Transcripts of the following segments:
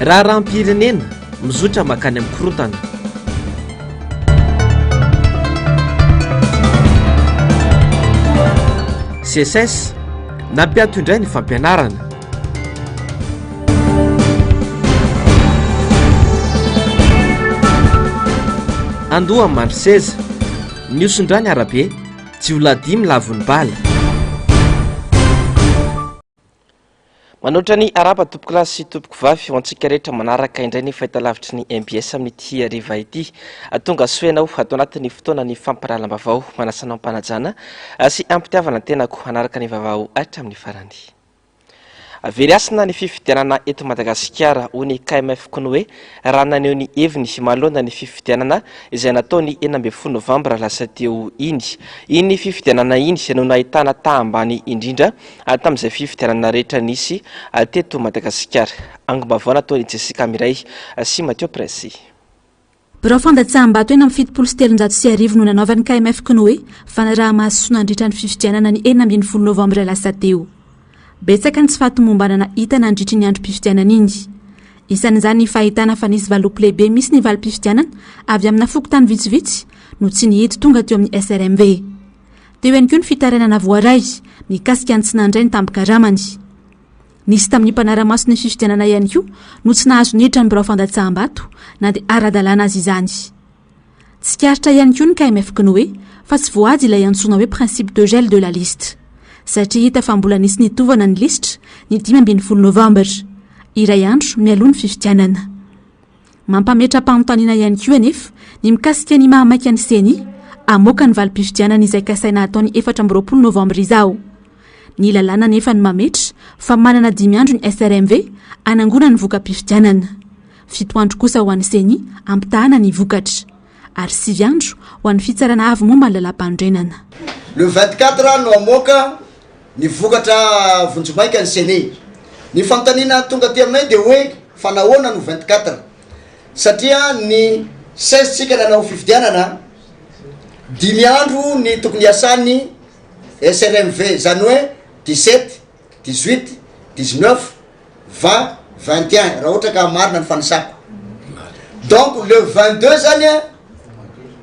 raha rahampirenena mizotra makany amin'ny korotana. CSS nampiato indray ny fampianarana. Andoha mandry seza niosondrany arabe tsy oladimy lavony bala. Manoatra ny araba tompoko lasy sy tompoko vavy ho antsika rehetra manaraka indray ny fahitalavitry ny MBS amin'ity hariva ity. Tonga soenao atao anatin'ny fotoana ny fampirahalaam-bavao manasana ampanajana sy ampitiavana tenako anaraka ny vavao hatramin'ny farany. Very asina ny fifidianana eto Madagasikara ho ny KMF Konoe raha naneho ny heviny mahalona ny fifidianana izay nataony 14 Novambra lasa teo iny. Iny fifidianana iny no nahitana tahambany indrindra tamin'izay fifidianana rehetra nisy teto Madagasikara. Angom-baovao nataony Jessica Miray sy Mathieu Pressy. Birao fandatsaham-bato eny amin'ny 77 no nanaovan'ny KMF Konoe fanaraha-maso nandritra ny fifidianana ny 14 Novambra lasa teo. Betsaka ny tsy fahatomombanana hita nandritry ny androm-pifidianana iny. Isan'izany ny fahitana fa nisy valopy lehibe misy ny valim-pifidianana avy amina fokotany vitsivitsy no tsy nihety tonga teo amin'ny SRMV. Teo ihany koa ny fitaranana voaray mikasika ny tsy nandray ny tambi-karamany. Nisy tamin'ny mpanara-maso ny fifidianana ihany koa no tsy nahazo niditra ny birao fandatsaham-bato na dia ara-dalàna azy izany. Tsy karitra ihany koa ny KMF Konoe fa tsy voady ilay antsoina hoe principe de gel de la liste. Satria hita fa mbola nisy nitovana ny listra ny 15 Novambra. Iray andro mialoha ny fifidianana. Mampametra-panontaniana ihany koa anefa ny mikasika ny mahamaika ny seny amoaka ny valim-pifidianana izay kasaina ataony 14 Novambra izao. Ny lalàna nefa ny mametra fa manana 5 andro ny SRMV anangona ny voka-pifidianana. 7 andro kosa ho an'ny seny ampitahana ny vokatra. Ary 9 andro ho an'ny fitsarana avy momba ny lalam-pandrenana. Le 24 no amoaka ny vokatra vonjomaika ny seny. Ny fanontaniana tonga ty aminay dia hoe fa nahoana no 24 satria ny 16 tsika nanao fifidianana 5 andro ny tokony iasan'ny SRMV zany hoe 17, 18, 19, 20, 21 raha ohatra ka marina ny fanisako. Donc le 22 zany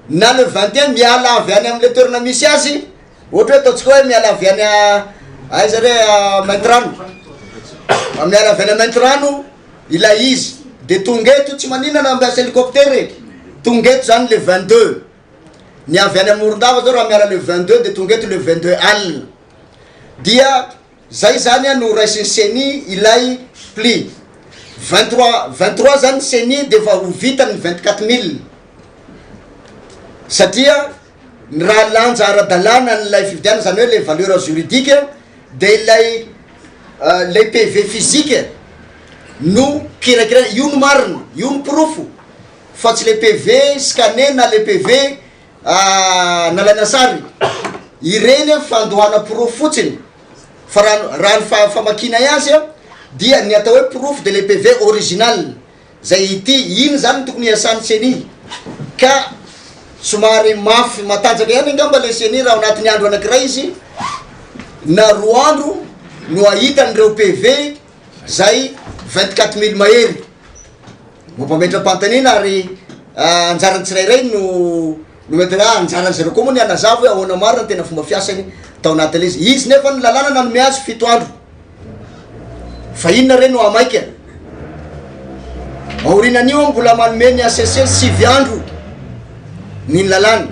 na le 21 miala avy any amin'ny toerana misy azy ohatra hoe ataontsika hoe miala avy any aiza re Maintrano miala avy any Maintrano ilay izy de tongeto tsy maninana ambiasa hélicoptère tongeto zany le 22 ny avy any Morondava zao raha miala le 22 de tongeto le 22 alina dia zay zany no raisiny seny ilay pli 23 zany seny de va ho vita ny 24 000 satria raha lanja ara-dalàna n'ilay fifidianana zany hoe le valeur juridique de ilay le PV physique no kirakira io no marina io no profo fa tsy le PV scanner na le PV nalaina sary ireny fandohana profo fotsiny fa raha ny famakina azy dia ny atao hoe profo de le PV original zay ity iny zany tokony iasan'ny seny ka somary mafy matanjaka ihany angamba le seny raha anatin'ny andro anankiray izy na 2 andro no ahitan'ireo PV zay 24 000 mahery mampametra-panontaniana ary anjarany tsirairay no mety anjarany zareo koa moa ny anazavo hoe ahoana marina tena fomba fiasany tao anatin'le izy nefa ny lalàna nanome azy 7 andro fa inona re no amaika aorinan'io mbola manome ny ACC 7 andro ny lalàna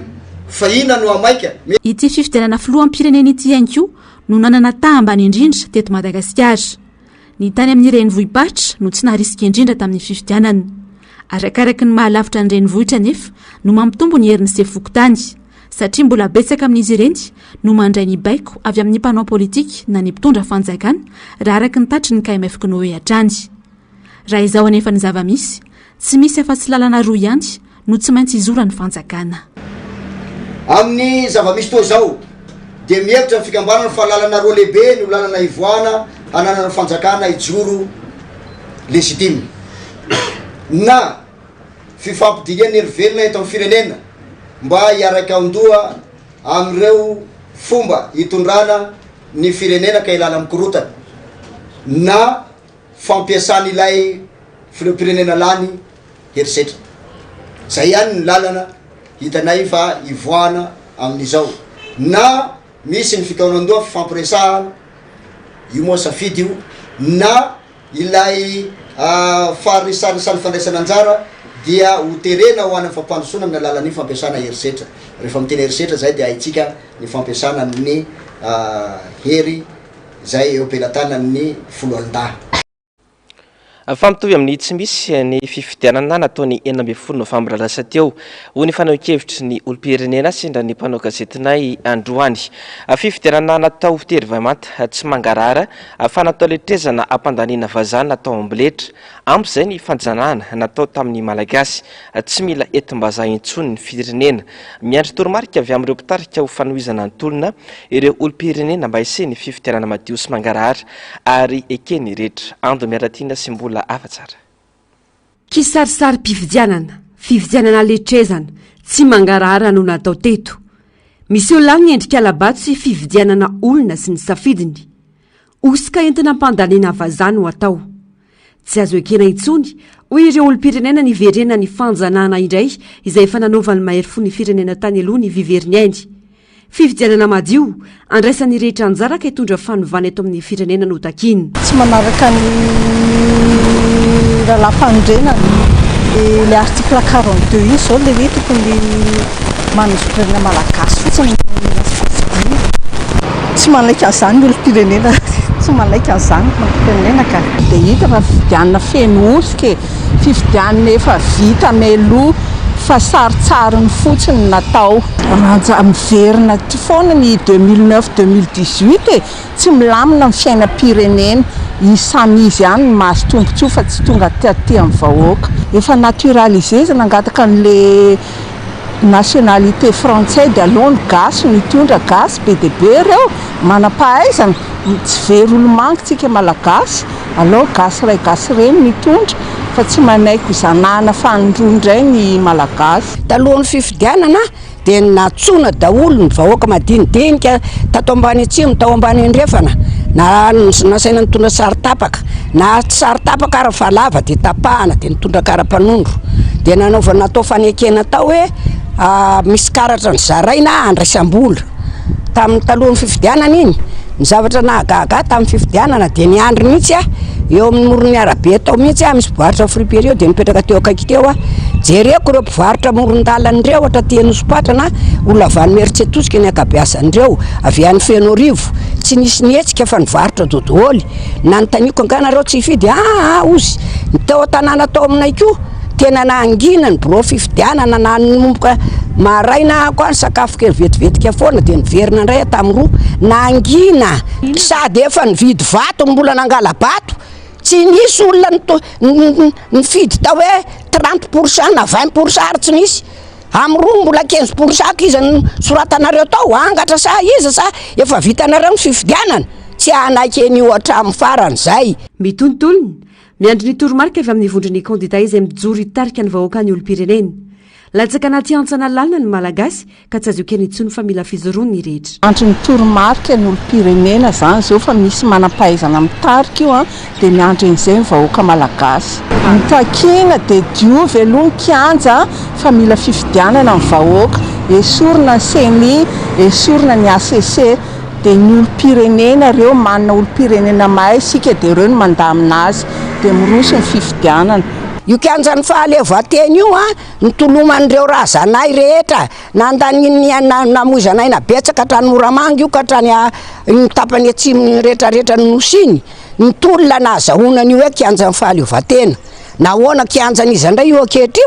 fa inona no amaika. Ity fifidianana filoham-pirenena ity ihany koa no nanana tahambany indrindra teto Madagasikara. Ny tany amin'ny renivohim-paritra no tsy naharisika indrindra tamin'ny fifidianana. Arakaraky ny mahalavitra ny renivohitra nefa no mampitombo ny herin'ny sefokotany satria mbola betsaka amin'izy ireny no mandray ny baiko avy amin'ny mpanao politika na ny mpitondra fanjakana raha araky ny tatry ny KMF Konoe hatrany. Raha izao anefa ny zava-misy tsy misy afa-tsy lalana roa ihany no tsy maintsy izora ny fanjakana. Amin'ny zava-misy toa zao dia mihevitra ny fikambanana fa lalana roa lehibe no lalana ivoana ananana fanjakana ijoro legitime na fifampidiriana erivelona eto amin'ny firenena mba hiaraka andoha amin'ireo fomba hitondrana ny firenena ka ilala amin'ny korotana na fampiasana ilay filoham-pirenena lany herisetra. Zay ihany ny lalana hitanay fa ivoana amin'izao. Na misy ny fikaonandoha fifampiresahana io moa safidy io, na ilay faharesaresany fandraisana anjara dia hoterena ho any fampandrosoana amin'ny alalan'ny fampiasana herisetra. Rehefa miteny herisetra zay dia haitsika ny fampiasana amin'ny hery zay eo ampelatana amin'ny foloandaha. Fampitovy amin'ny tsy misy ny fifidianana nataony 9 Novambra lasa teo ho ny fanaokevitry ny olom-pirenena sendra ny mpanao gazetinay androany. Fifidianana natao tery vaimanta tsy mangarara fa natao letrezana ampandaniana vazana natao ambiletra ampy zay ny fanjanahana natao tamin'ny malagasy tsy mila etim-bazaha intsony ny firenena. Miandry toromarika avy amin'ireo mpitarika ho fanohizana ny tolona ireo olom-pirenena mba hiseny ny fifidianana madio sy mangarara ary ekeny rehetra. Ando miaratina sy mbola afa-tsara. Kisarisary-pifidianana, fifidianana letrezana, tsy mangarara no natao teto. Misy olona ny endrika alabato sy fifidianana olona sy ny safidiny. Osika entina ampandaniana vazaha no atao. Tsy azo ekena intsony hoy ireo olom-pirenena niverena ny fanjanahana indray izay efa nanaovany mahery fo ny firenena tany aloha ny Viverniainy. Fifidianana madio andraisan'ny rehetra anjaraka hitondra fanovana eto amin'ny firenena no takiny. Tsy manaraka ny lalam-pandrenana le article 42 iny zao le tokony manozom-pirenena malagasy fotsiny tsy manaika an'izany ny olom-pirenena tsy manaika an'izany olom-pirenena ka dia hita fa fifidianana feno osika fifidianana efa vita meloa fa saritsary ny fotsiny natao ranja miverina ty foana ny 2009-2018 tsy milamina ny fiainam-pirenena isamy izy ihany ny mahazo tombontsoa fa tsy tonga ty amin'ny vahoaka efa naturalisé nangataka an'le nationalité français de alony gasy nitondra gasy be dia be reo manam-pahaizana tsy very olo-mangitsika malagasy aloha gasy ray gasy reny nitondra fa tsy manaiko zanahana fanondroandray ny malagasy. Talohan'ny fifidianana dia natsona daholo ny vahoaka madinidinika tato ambany atsimo tao ambany andrefana na nasaina nitondra saritapaka na saritapaka ary valava dia tapahana dia nitondra kara-panondro dia nanaovana natao fanekena tao hoe misy karatra ny zaraina andraisam-bola tamin'ny talohan'ny fifidianana iny. Ny zavatra nahagaga tamin'ny fifidianana dia ny andro mihitsy eo amin'ny moron'ny arabe tao mihitsy misy mpivarotra friperio dia nipetraka teo akaiky teo jereko ireo mpivarotra moron-dalan'ireo ohatra Tianosopatrana olona avy any Meritsetosika ny akabeazan'ireo avy any Fenorivo tsy nisy nihetsika fa nivarotra dodôly na nytaniko anganareo tsy hifidy ozy teo an-tanàna tao aminay koa tena nangina ny biro fifidianana na nomboka maraina koa ny sakafo kely vetivetika foana dia niverina indray tamin'ny roa nangina sady efa nividy vato mbola nangala bato tsy nisy olona nifidy tao hoe 30% na 20% ary tsy nisy amin'ny roa mbola 15% izy soratanareo tao angatra sa iza sa efa vitanareo ny fifidianana tsy anakeny ohatra amin'ny farany zay mitontolony miandry ny toromarika avy amin'ny vondrony kandida izay mijoro hitarika ny vahoaka ny olom-pirenena latsaka anaty antsana lalina ny malagasy ka tsy azo ekena intsony fa mila fizoroany ny rehetra. Andry ny toromarika ny olom-pirenena zany zao fa misy manam-pahaizana mitarika io dia miandry an'izay ny vahoaka malagasy. Ny takina dia diovy aloha ny kianja fa mila fifidianana ny vahoaka esorina ny CENI esorina ny ACC dia ny olom-pirenena reo manana olom-pirenena mahay sika dia ireo no manda aminazy dia miroso ny fifidianana. Io kianjany fahaleovateny io nitoloman'ireo razanay rehetra nandany namoizanay nabetsaka hatrany Moramanga io ka hatrany tapany atsimony rehetrarehetra ny Nosiny nitolona nazahoana io hoe kianjany fahaleovatena nahoana kianjan'izy indray io aketra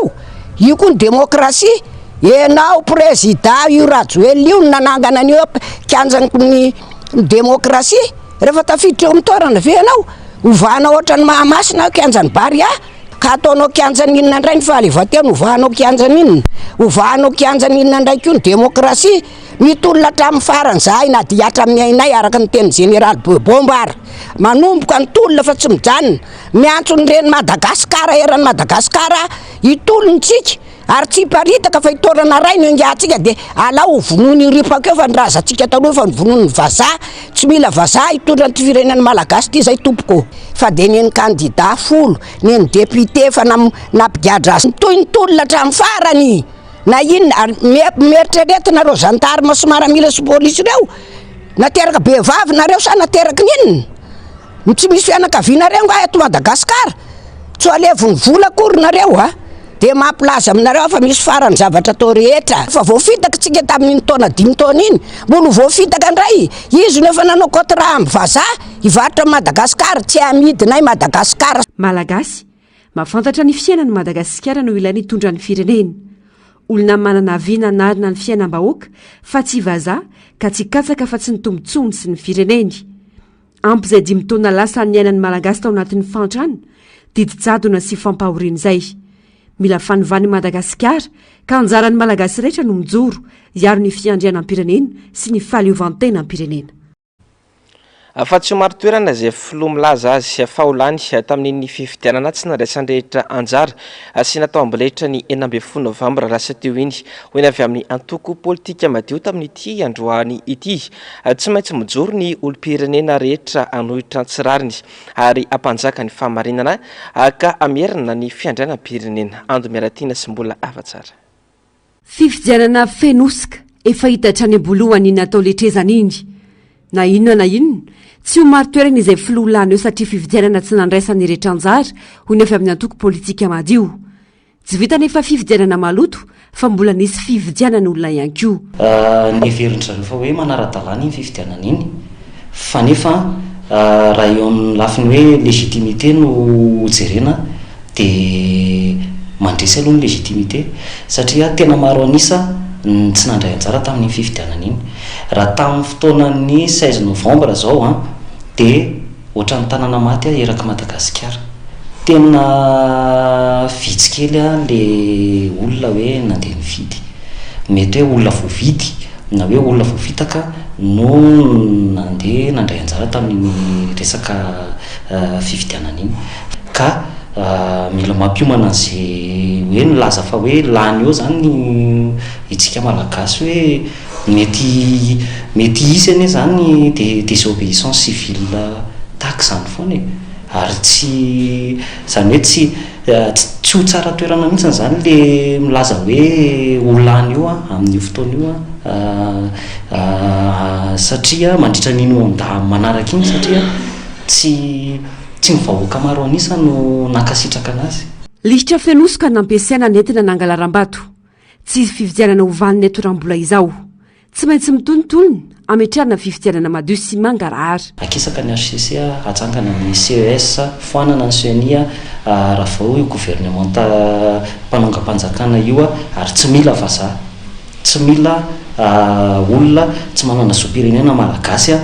io koa ny demokrasia enao président io Rajoely io nanangana an'io kianjany ny demokrasia rehefa tafiditra eo amin'ny toerana ve ianao ovanao ohatran'ny Mahamasina kianjany Baria ka ataonao kianjany inona indray ny fahaleovatena ovanao kianjany inona ovanao kianjany inona indray koa ny demokrasia mitolona hatramin'ny farany zahay na dia hatramin'ny ainay araka ny teny général Bombard manomboka nitolona fa tsy mijanona miantso ny reny Madagasikara eran'ny Madagasikara hitolontsika ary tsy paritaka fa hitorana ray no ingatsika de alao vonony ripaka eo fa ndraza atsika taloha fa nivonony vazaha tsy mila vazaha hitondra ty firenena malagasy ty zay tompoko fa de neny candidat folo neny député fa nampigadra azy toynytolona hatramin'ny farany na inona mieritreretinareo gendarme somara mila sy polisy reo nateraka be vavy nareo sa nateraka ninona tsy misy fianakavianareo nga eto Madagasikara tsy alevony vola akory nareo a de mampilaza aminareo fa misy farany zavatra atao rehetra fa voafitaka tsika tamin'ny taona 5 taona iny mbola voafitaka ndray izy nefa nanao contrat amin'ny vazaha hivarotra Madagasikara tsy amidinay Madagasikara malagasy mafantatra ny fiainany Madagasikara no ilainy hitondra ny firenena olona manana viana narina ny fiainam-bahoaka fa tsy vazaha ka tsy katsaka fa tsy ny tombotsony sy ny fireneny ampy izay 5 taona lasa ny ainan'ny malagasy tao anatin'ny fantrana didijadona sy fampahoriana izay mila fanovany Madagasikara ka anjaran'ny malagasy rehetra no mijoro hiaro ny fiandrianam-pirenena sy ny fahaleovantena am-pirenena fa tsy maro toerana izay filoha milaza azy faholany tamin'ny fifidianana tsy nandraisan-drehetra anjara sy natao amboletra ny 9 novambra lasa teo iny hoeny avy amin'ny antoko politika madio tamin'ity androany ity tsy maintsy mijoro ny olom-pirenena rehetra anohitra tsirariny ary ampanjaka ny fahamarinana ka amerina ny fiandrianam-pirenena ando miaratiana sy mbola afa-tsara fifidianana fenosika efa hitatra any ambolohany natao letrezana iny na inona tsy ho maro toerana izay filohalana eo satria fifidianana tsy nandraisany rehetra anjara ho ny avy amin'ny antoko politika madio tsy vita nefa fifidianana maloto fa mbola nisy fifidianana olona ihany koa ny heverintra rehefa hoe manara-dalàna iny fifidianana iny fa nefa raha eo amin'ny lafiny hoe légitimité no jerena de mandresy aloha ny légitimité satria tena maro anisa tsy nandray anjara tamin'ny fifidianana iny raha tamin'ny fotoanan'ny 16 novembre zao a de ohatran'ny tanàna maty eraky Madagasikara tena vitsikely a le olona hoe nandeha mividy mety hoe olona voavidy na hoe olona voavitaka no nandeha nandray anjara tamin'ny resaka fifidianana iny ka mila mampiomana an'izay hoe nilaza fa hoe lany eo zany itsika malagasy hoe mety isy ane zany de désobéissance civile tahaka zany foana e ary tsy zany hoe tsy ho tsara toerana mihitsy zany le milaza hoe ho lany eo amin'io fotoana io satria mandritra nino anda manaraka iny satria tsy ny vahoaka maro anisa no nankasitraka anazy lisitra fenosika nampiasaina nentina nangalaram-bato tsy fifidianana hovaniny atoram-bola izao tsy maintsy mitonotonona ametrarina fifidianana madio sy mangarahara akisaka ny HCC atsangana ny CES foanana ny CNI raha vao io gouvernement mpanongam-panjakana io ary tsy mila vazaha tsy mila olona tsy manana zoam-pirenena malagasy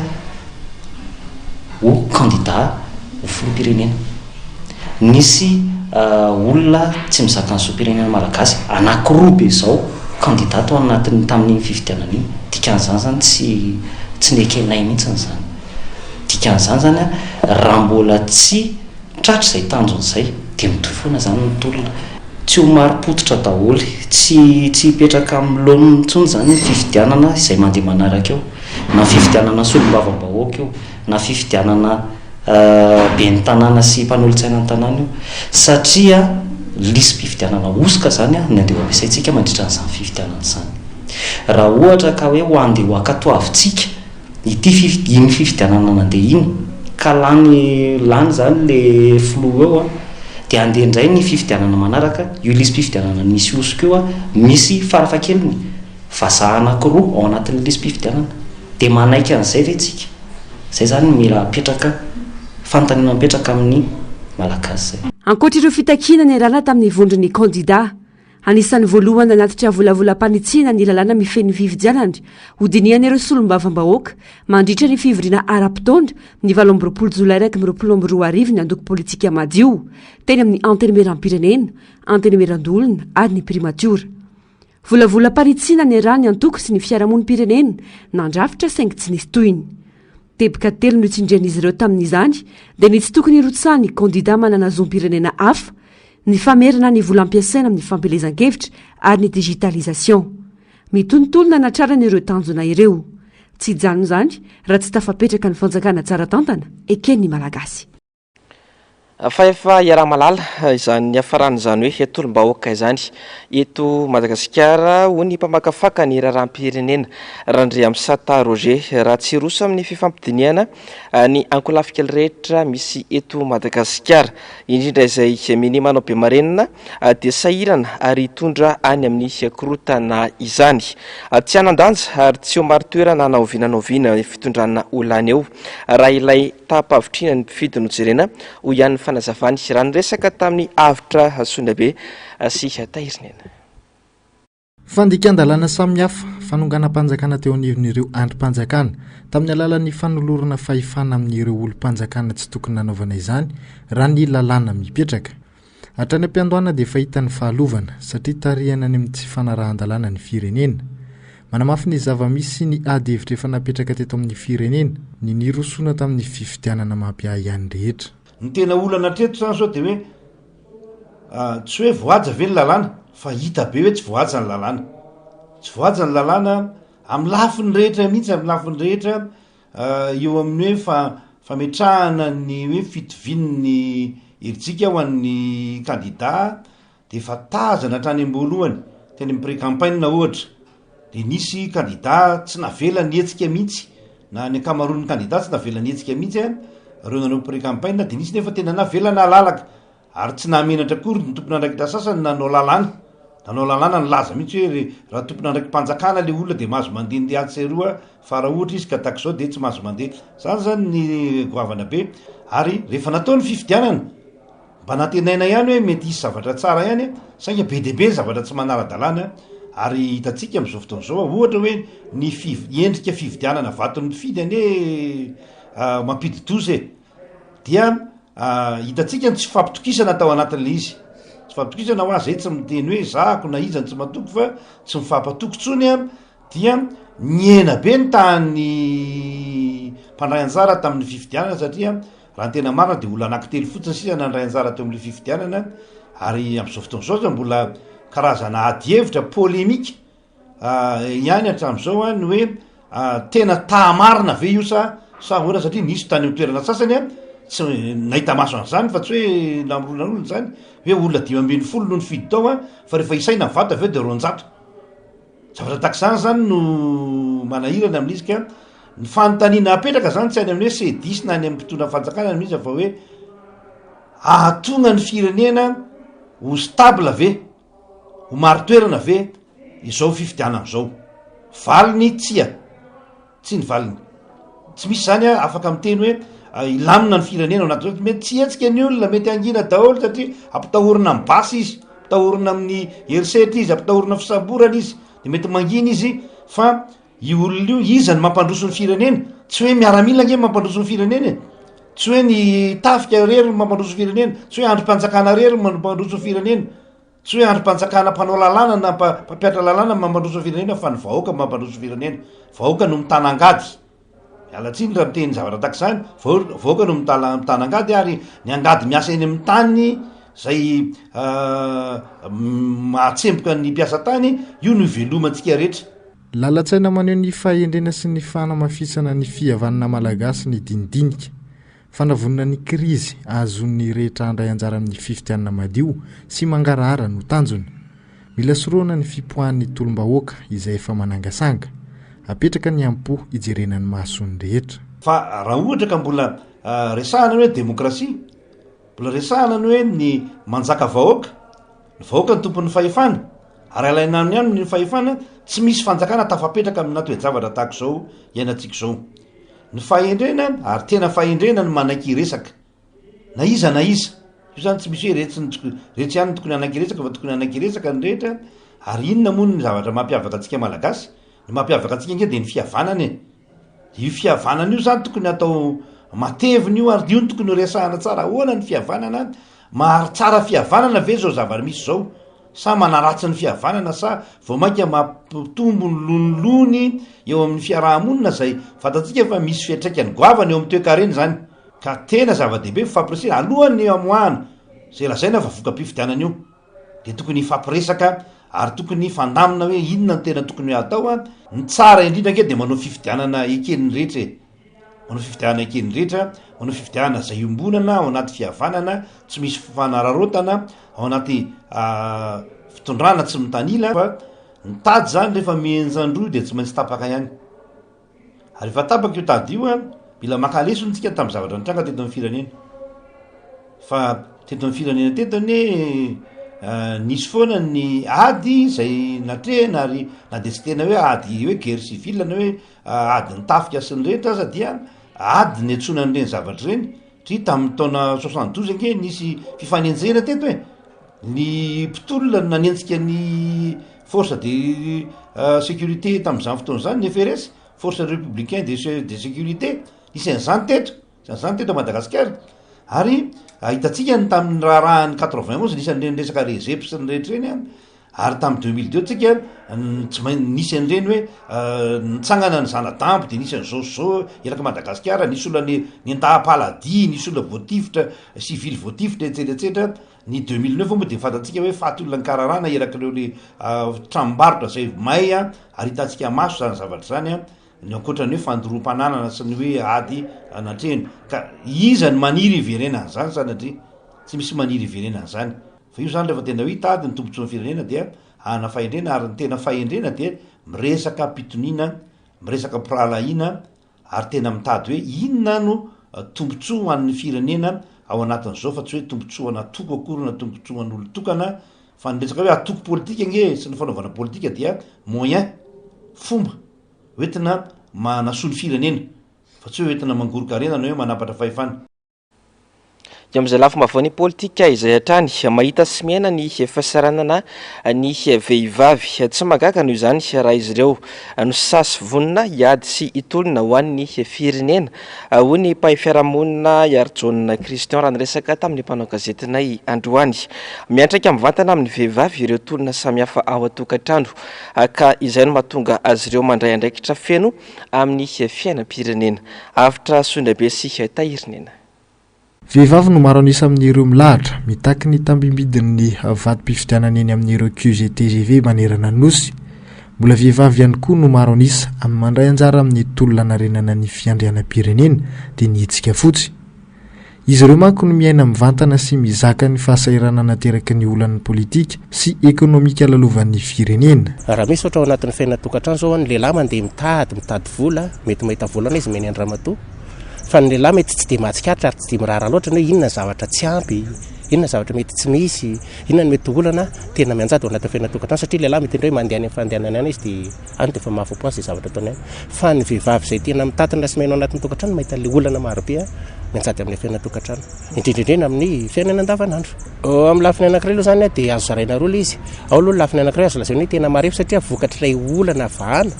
ho candidat ho filoham-pirenena nisy olona tsy mizaka ny zoam-pirenena malagasy anankiroa be zao candidat ao anatiny tamin'ny fifidianana iny dikan'izany zany tsy nekenay mihitsy zany dikan'izany zany raha mbola tsy tratra izay tanjon'izay de mitoy foana zany nytolona tsy ho maro-potitra daholy tsy hipetraka amin'ny lony intsony zany ny fifidianana izay mandeha manaraka eo na fifidianana solom-bava-bahoaka eo na fifidianana be ny tanàna sy mpanolo-tsaina ny tanàna io satria lisy mpifidianana osika zany ny andeha ampiasaintsika mandritra n'izany fifidianana zany raha ohatra ka hoe ho andeha ho akatoavitsika iny fifidianana nandeha iny ka lany zany le filoha eo de andeha indray ny fifidianana manaraka io lisy mpifidianana misy osika eo misy farafakeliny vazaha anankiroa ao anatin'ny lisy mpifidianana de manaiky an'izay ve tsika zay zany mila apetraka fantanina mipetraka amin'ny malagasy zay ankoatra ireo fitakina ny rana tamin'ny vondrony candidat anisan'ny voalohany anatitra volavolam-panitsina ny lalàna mifeny fifidianana ho diniany ireo solom-bavam-bahoaka mandritra ny fivoriana ara-pitondra ny 20 jolay 2022 ny andoko politika madio teny amin'ny antenemeram-pirenena antenemeran-dolona ary ny primatiora volavolam-panitsina ny rany antoko sy ny fiarahamonim-pirenena nandrafitra saingy tsy nisy toyiny tebika telo no itsindrian'izy ireo tamin'izany dia nitsy tokony rotsany candidat manana zom-pirenena hafa ny famerana ny vola ampiasaina amin'ny fampelezan-kevitra ary ny digitalisation mitontolona natrarana ireo tanjona ireo tsy hijanona izany raha tsy tafapetraka ny fanjakana tsara tantana eken'ny malagasy fa efa iaraha-malala izany hafaran'izany hoe tolom-bahoaka izany eto Madagasikara ho ny mpamakafaka ny raharam-pirenena Randria Amsata Roger raha tsy roso amin'ny fifampidiniana ny ankolafika rehetra misy eto Madagasikara indrindra izay mini manao be marenina dia sahirana ary hitondra any amin'ny korotana izany tsy anan-danja ary tsy ho maro toerana naovinanaoviana fitondrana olany eo raha ilay tapavitrina ny mpifidy no jerena ho ihany fanazavany raha nyresaka tamin'ny avitra Sonabe sy Tahirinena. Fandikan-dalàna samihafa fanonganam-panjakana teo anivon'ireo andrim-panjakana tamin'ny alalan'ny fanolorana fahefana amin'ireo olom-panjakana tsy tokony nanaovana izany raha ny lalàna mipetraka. Hatrany am-piandohana dia fahita ny fahalovana satria tarihana any amin'ny tsy fanarahan-dalàna ny firenena. Manamafy ny zava-misy ny ady hevitra efa napetraka teto amin'ny firenena ny nirosona tamin'ny fifidianana mampiahy ihany rehetra. Ny tena olana treto zany sao dia hoe tsy hoe voaja ve ny lalàna fa hita be hoe tsy voaja ny lalàna, tsy voaja ny lalàna amin'ny lafiny rehetra mihitsy, amin'ny lafiny rehetra eo amin'ny hoe fametrahana ny hoe fitovin'ny heritsika ho an'ny kandida dia efa tazana hatrany am-boalohany teny amin'ny pré-campagne ohatra dia nisy kandida tsy navela ny hetsika mihitsy na ny ankamaroan'ny kandida tsy navela ny hetsika mihitsy reo nanao pré-campagne dia nisy nefa tena navelana lalaka ary tsy nahamenatra akory ny tompon'andraikitra sasany nanao lalàna ny laza mihitsy hoe raha tompon'andraiky mpanjakana le olona dia mahazo mandehandeha atseroa fa raha ohatra izy ka takizao dia tsy mahazo mandeha. Zany zany ny goavana be ary rehefa natao ny fifidianana mba natenaina ihany hoe mety hisy zavatra tsara ihany sainga be dia be zavatra tsy manara-dalàna ary hitantsika amin'izao fotoan'izao ohatra hoe ny endrika fifidianana vaton'ny mpifidy ane mampididozy dia hitantsika ny tsy fampitokisana tao anatin'le izy, tsy fampitokisana ho azy zay tsy miteny hoe zako na izany tsy matoko fa tsy mifampatoko tsony dia niena be ny tany mpandray anjara tamin'ny fifidianana satria raha ny tena marina dia olona anankitelo fotsiny sisa nandray anjara teo amin'le fifidianana ary amin'izao fotoan'izao zany mbola karazana ady-hevitra polémika ihany hatramin'izao ny hoe tena tamarina ve io sa ohatra satria nisy tany amin'ny toerana sasany tsy nahita maso an'izany fa tsy hoe namoronan'olona zany hoe olona 520 no nifidy tao fa rehefa isaina mivata aveo dia 200 zavatra takizany zany no manahirana amin'izy ka ny fanontaniana apetraka zany tsy any amin'ny hoe sedis na any amin'ny mpitondra fanjakana mihitsy fa hoe ahatonga ny firenena ho stable ve ho maro toerana ve izao fifidianana izao valiny tsy ny valiny tsy misy zany afaka miteny hoe ilamina ny firenena anatin'izao mety tsy hetsika ny olona mety angina daholo satria ampitahorina amin'ny basy izy, ampitahorina amin'ny herisetra izy, ampitahorina fisamborana izy dia mety mangina izy fa io olona io iza ny mampandroso ny firenena, tsy hoe miaramila nge mampandroso ny firenena, tsy hoe ny tafika rery no mampandroso ny firenena, tsy hoe androm-panjakana rery mampandroso ny firenena, tsy hoe androm-panjakana mpanao lalàna na mpampiatra lalàna mampandroso ny firenena fa ny vahoaka mampandroso ny firenena, vahoaka no mitana angady. Alatsiny raha miteny zavatra takizany, vahoaka no mitana angady ary ny angady miasa eny amin'ny tany zay mahatsemboka ny mpiasa tany io no ivelomantsika rehetra. Lalatsaina maneho ny fahendrena sy ny fanamafisana ny fihavanana malagasy ny dinidinika fanavonina ny krizy ahazon'ny rehetra andray anjara amin'ny fifidianana madio sy mangarahara no tanjony. Mila soroana ny fipoahan'ny tolom-bahoaka izay efa manangasanga apetraka ny ampo ijerenany mahasony rehetra. Fa raha ohatra ka mbola resahana hoe demokrasia, mbola resahana ny hoe ny manjaka vahoaka, ny vahoaka ny tompon'ny fahefana ary alaina any ihany ny fahefana tsy misy fanjakana tafapetraka amina toejavatra tahaka izao iainantsika izao. Ny fahendrena ary tena fahendrena ny manaiky resaka na iza io zany tsy misy hoe rehetra ihany tokony anaiky resaka fa tokony anaiky resaka ny rehetra. Ary inona moa ny zavatra mampiavaka antsika malagasy? Ny mampiavaka antsika nge dia ny fihavanana io fihavanana io zany tokony atao mateviny io ary io ny tokony resahana tsara ahoana ny fihavanana, mahary tsara fihavanana ve zao zavatra misy zao sa manaratsy ny fihavanana sa vao mainka mampitombo ny lonilony eo amin'ny fiarahamonina zay fantatsika fa misy fiatraikany goavana eo amin'ny toe-karena zany ka tena zava-dehibe fampirisihana alohan'ny amoahana zay lazaina fa voka-pifidianana io de tokony fampiresaka ary tokony fandamina hoe inona ny tena tokony hoe atao a ny tsara indrindra nke de manao fifidianana ekeniny rehetra manao fifidianana ekeniny rehetra manao fifidianana zay ombonana ao anaty fihavanana tsy misy fanararotana ao anaty fitondrana tsy mitanila fa mitady zany rehefa mienjandroy de tsy maintsy tapaka ihany ary efa tapaka io tady io a mila makalesonytsika tamy zavatra nitranga teto amin'ny firenena fa teto amin'ny firenena teto ny nisy foana ny ady zay natrehana ary na de tsy tena hoe ady hoe guerre civile na hoe ady nitafika sy ny rehetra aza dia ady ny antsona n'ireny zavatra reny tri tamin'ny taona 72 anke nisy fifanenjena teto hoe ny mpitolona nanenjika ny force de sécurité tam'izany fotoana zany ny FRS force républicain de sécurité isan'izany tetra Madagasikara ary hitatsika ny tamin'ny raharahany 91 nisan'ireny resaka rezepy sy ny rehetra reny ary tamin'ny 2002 tsika tsy nisy an'ireny hoe nitsangana ny zanadambo de nisy an'zao eraka Madagasikara nisy olona ny antahapaladi nisy olona voatifitra civil voatifitra etsetera ny 2009 moa de fantatsika hoe faty olona ny kararana erak'ireo le tranombarotra zay may ary hitatsika maso zany zavatra zany ny ankoatrany hoe fandorom-pananana sy ny hoe ady anatrehny ka iza ny maniry iverenany zany sanatria tsy misy maniry iverenany zany fa io zany rehefa tena hoe hitady ny tombontsoa ny firenena dia ana fahendrena ary ny tena fahendrena dia miresaka pitonina miresaka pirahalaina ary tena mitady hoe inona no tombontsoa an'ny firenena ao anatin'izao fa tsy hoe tombontsoa natoko akory na tombontsoa an'olo tokana fa nyresaka hoe atoko politika nge sy ny fanaovana politika dia moyen fomba hoentina manasolo firenena fa tsy hoe hoentina mangorokarena na hoe manapatra fahefana am'izay lafomba vao ny politika izay hatrany mahita sy miaina ny fahasaranana ny vehivavy tsy magaka noho izany raha izy ireo no sasy vonina hiady sy hitolona ho an'ny firenena hoy ny mpahay fiarahamonina Iarjona Christian raha niresaka tamin'ny mpanao gazetinay androany miantraika mivantana amin'ny vehivavy ireo tolona samihafa ao atokantrano ka izay no mahatonga azy ireo mandray andraikitra feno amin'ny fiainam-pirenena avitra Sondrabe sy Tahirinena. Vehivavy no maro anisa amin'ireo milahatra mitaky ny tambimbidin'ny vatom-pifidianana eny amin'ireo QGTGV manerana nosy. Mbola vehivavy ihany koa no maro anisa amin'ny mandray anjara amin'ny tolona narenana ny fiandrianam-pirenena dia ny hetsika fotsy. Izy ireo manko no miaina mivantana sy mizaka ny fahasairana nateraka ny olan'ny politika sy ekonomika lalovan'ny firenena. Raha misy ohatra ao anatin'ny fiainana tokantrano zao ny lehilahy mandeha mitady vola mety mahita volana izy meny andramatoa fa ny lehilahy mety tsy de mahatsikaritra ary tsy de miraharaha loatra hoe inona zavatra tsy ampy inona zavatra mety tsy misy inona mety olana tena mianjady ao anatin'ny fiainana tokantrano satria lehilahy mety hoe mandeha any fandehanana any izy de any de fa mahafapo azy zavatra ataony any fa ny vehivavy zay tena mitatitra sy maino anatin'ny tokantrano mahita le olana marobe mianjady amin'ny fiainana tokantrano indrindrindrena amin'ny fiainana andavanandro amin'ny lafiny anankiray aloha zany de azo zaraina roa le izy ao aloha lafiny anankiray azo lazaina hoe tena marefo satria vokatrilay olana vahana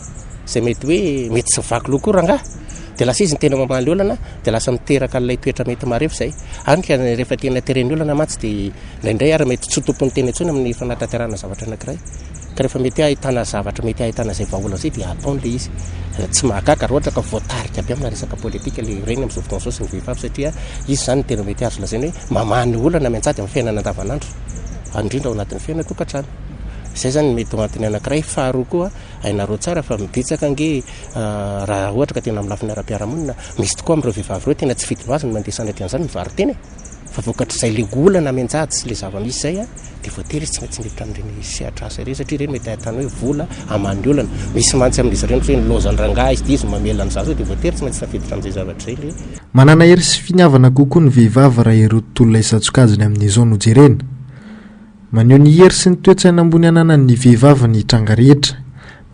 zay mety hoe mety tsy vaky loha koa rangah de lasa izy ny tena mamaly olana de lasa miteraka an'ilay toetra mety marefo zay anyka rehefa tena tereny olana matsy de indraindray ary mety tsy tompony tena intsony amin'ny fanatanterahana zavatra anankiray ka rehefa mety ahitana zavatra mety ahitana zay vahaolana zay de ataon'le izy tsy mahagaga raha ohatra ka voatarika aby amina resaka politika le reny amin'izao fotoana zao sy ny vehivavy satria izy zany tena mety azo lazaina hoe mamany olana mianjady amin'ny fiainana andavanandro indrindra ao anatin'ny fiainana tokantrano zay zany mety antony anankiray faharoa koa ainareo tsara fa mibetsaka nge raha ohatra ka tena amin'ny lafiny ara-piarahamonina misy tokoa amin'ireo vehivavy reo tena tsy fidinoazy no mandeha sanatry an'izany mivaryteny fa vokatrizay le olana mianjady sy le zava-misy zay de voatery izy tsy maintsy miditra amin'ireny sehatrasa ireny satria ireny mety ahitana hoe vola amany olana misy mantsy amin'izy ireny hoe nilozany rangaha izy de izy mamela an'izany de voatery tsy maintsy safiditra amin'izay zavatra zay le manana hery sy finiavana kokoa ny vehivavy raha ireo tolona isatsokajiny amin'izao no jerena maneho ny hery sy ny toetsaina ambony ananan'ny vehivavy ny tranga rehetra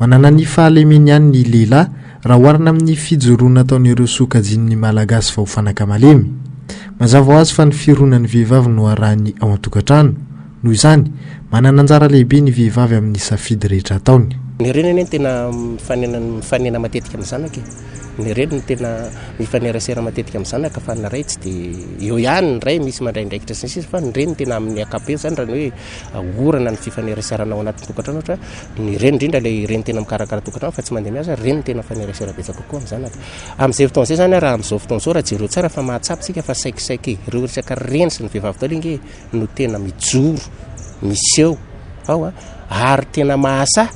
manana ny fahalemeny ihany ny lehilahy raha oharina amin'ny fijoroana ataon'ireo sokajian'ny malagasy vao fanaka malemy mazava ho azy fa ny fironan'ny vehivavy no arahany ao an-tokantrano noho izany manana anjara lehibe ny vehivavy amin'ny safidy rehetra ataony ny reniny tena mifanena matetika amin'ny zanaka ny reniny tena mifanerasera matetika amin'ny zanaka fa ny ray tsy dia eo ihany ny ray misy mandraindraikitra sy ny sisa fa ny reniny tena amin'ny akapeny zany raha ny hoe orana ny fifaneraserana ao anatin'ny tokantrano ohatra ny reny indrindra ilay reny tena mikarakara tokantrano fa tsy mandeha miasa reny tena mifanerasera betsaka kokoa amin'ny zanaka amin'izay fotoana izay zany raha amin'izao fotoana izao raha jereo tsara fa mahatsapitsika fa saikisaiky ireo resaka reny sy ny vehivavy talinge no tena mijoro miseho ao ary tena mahasa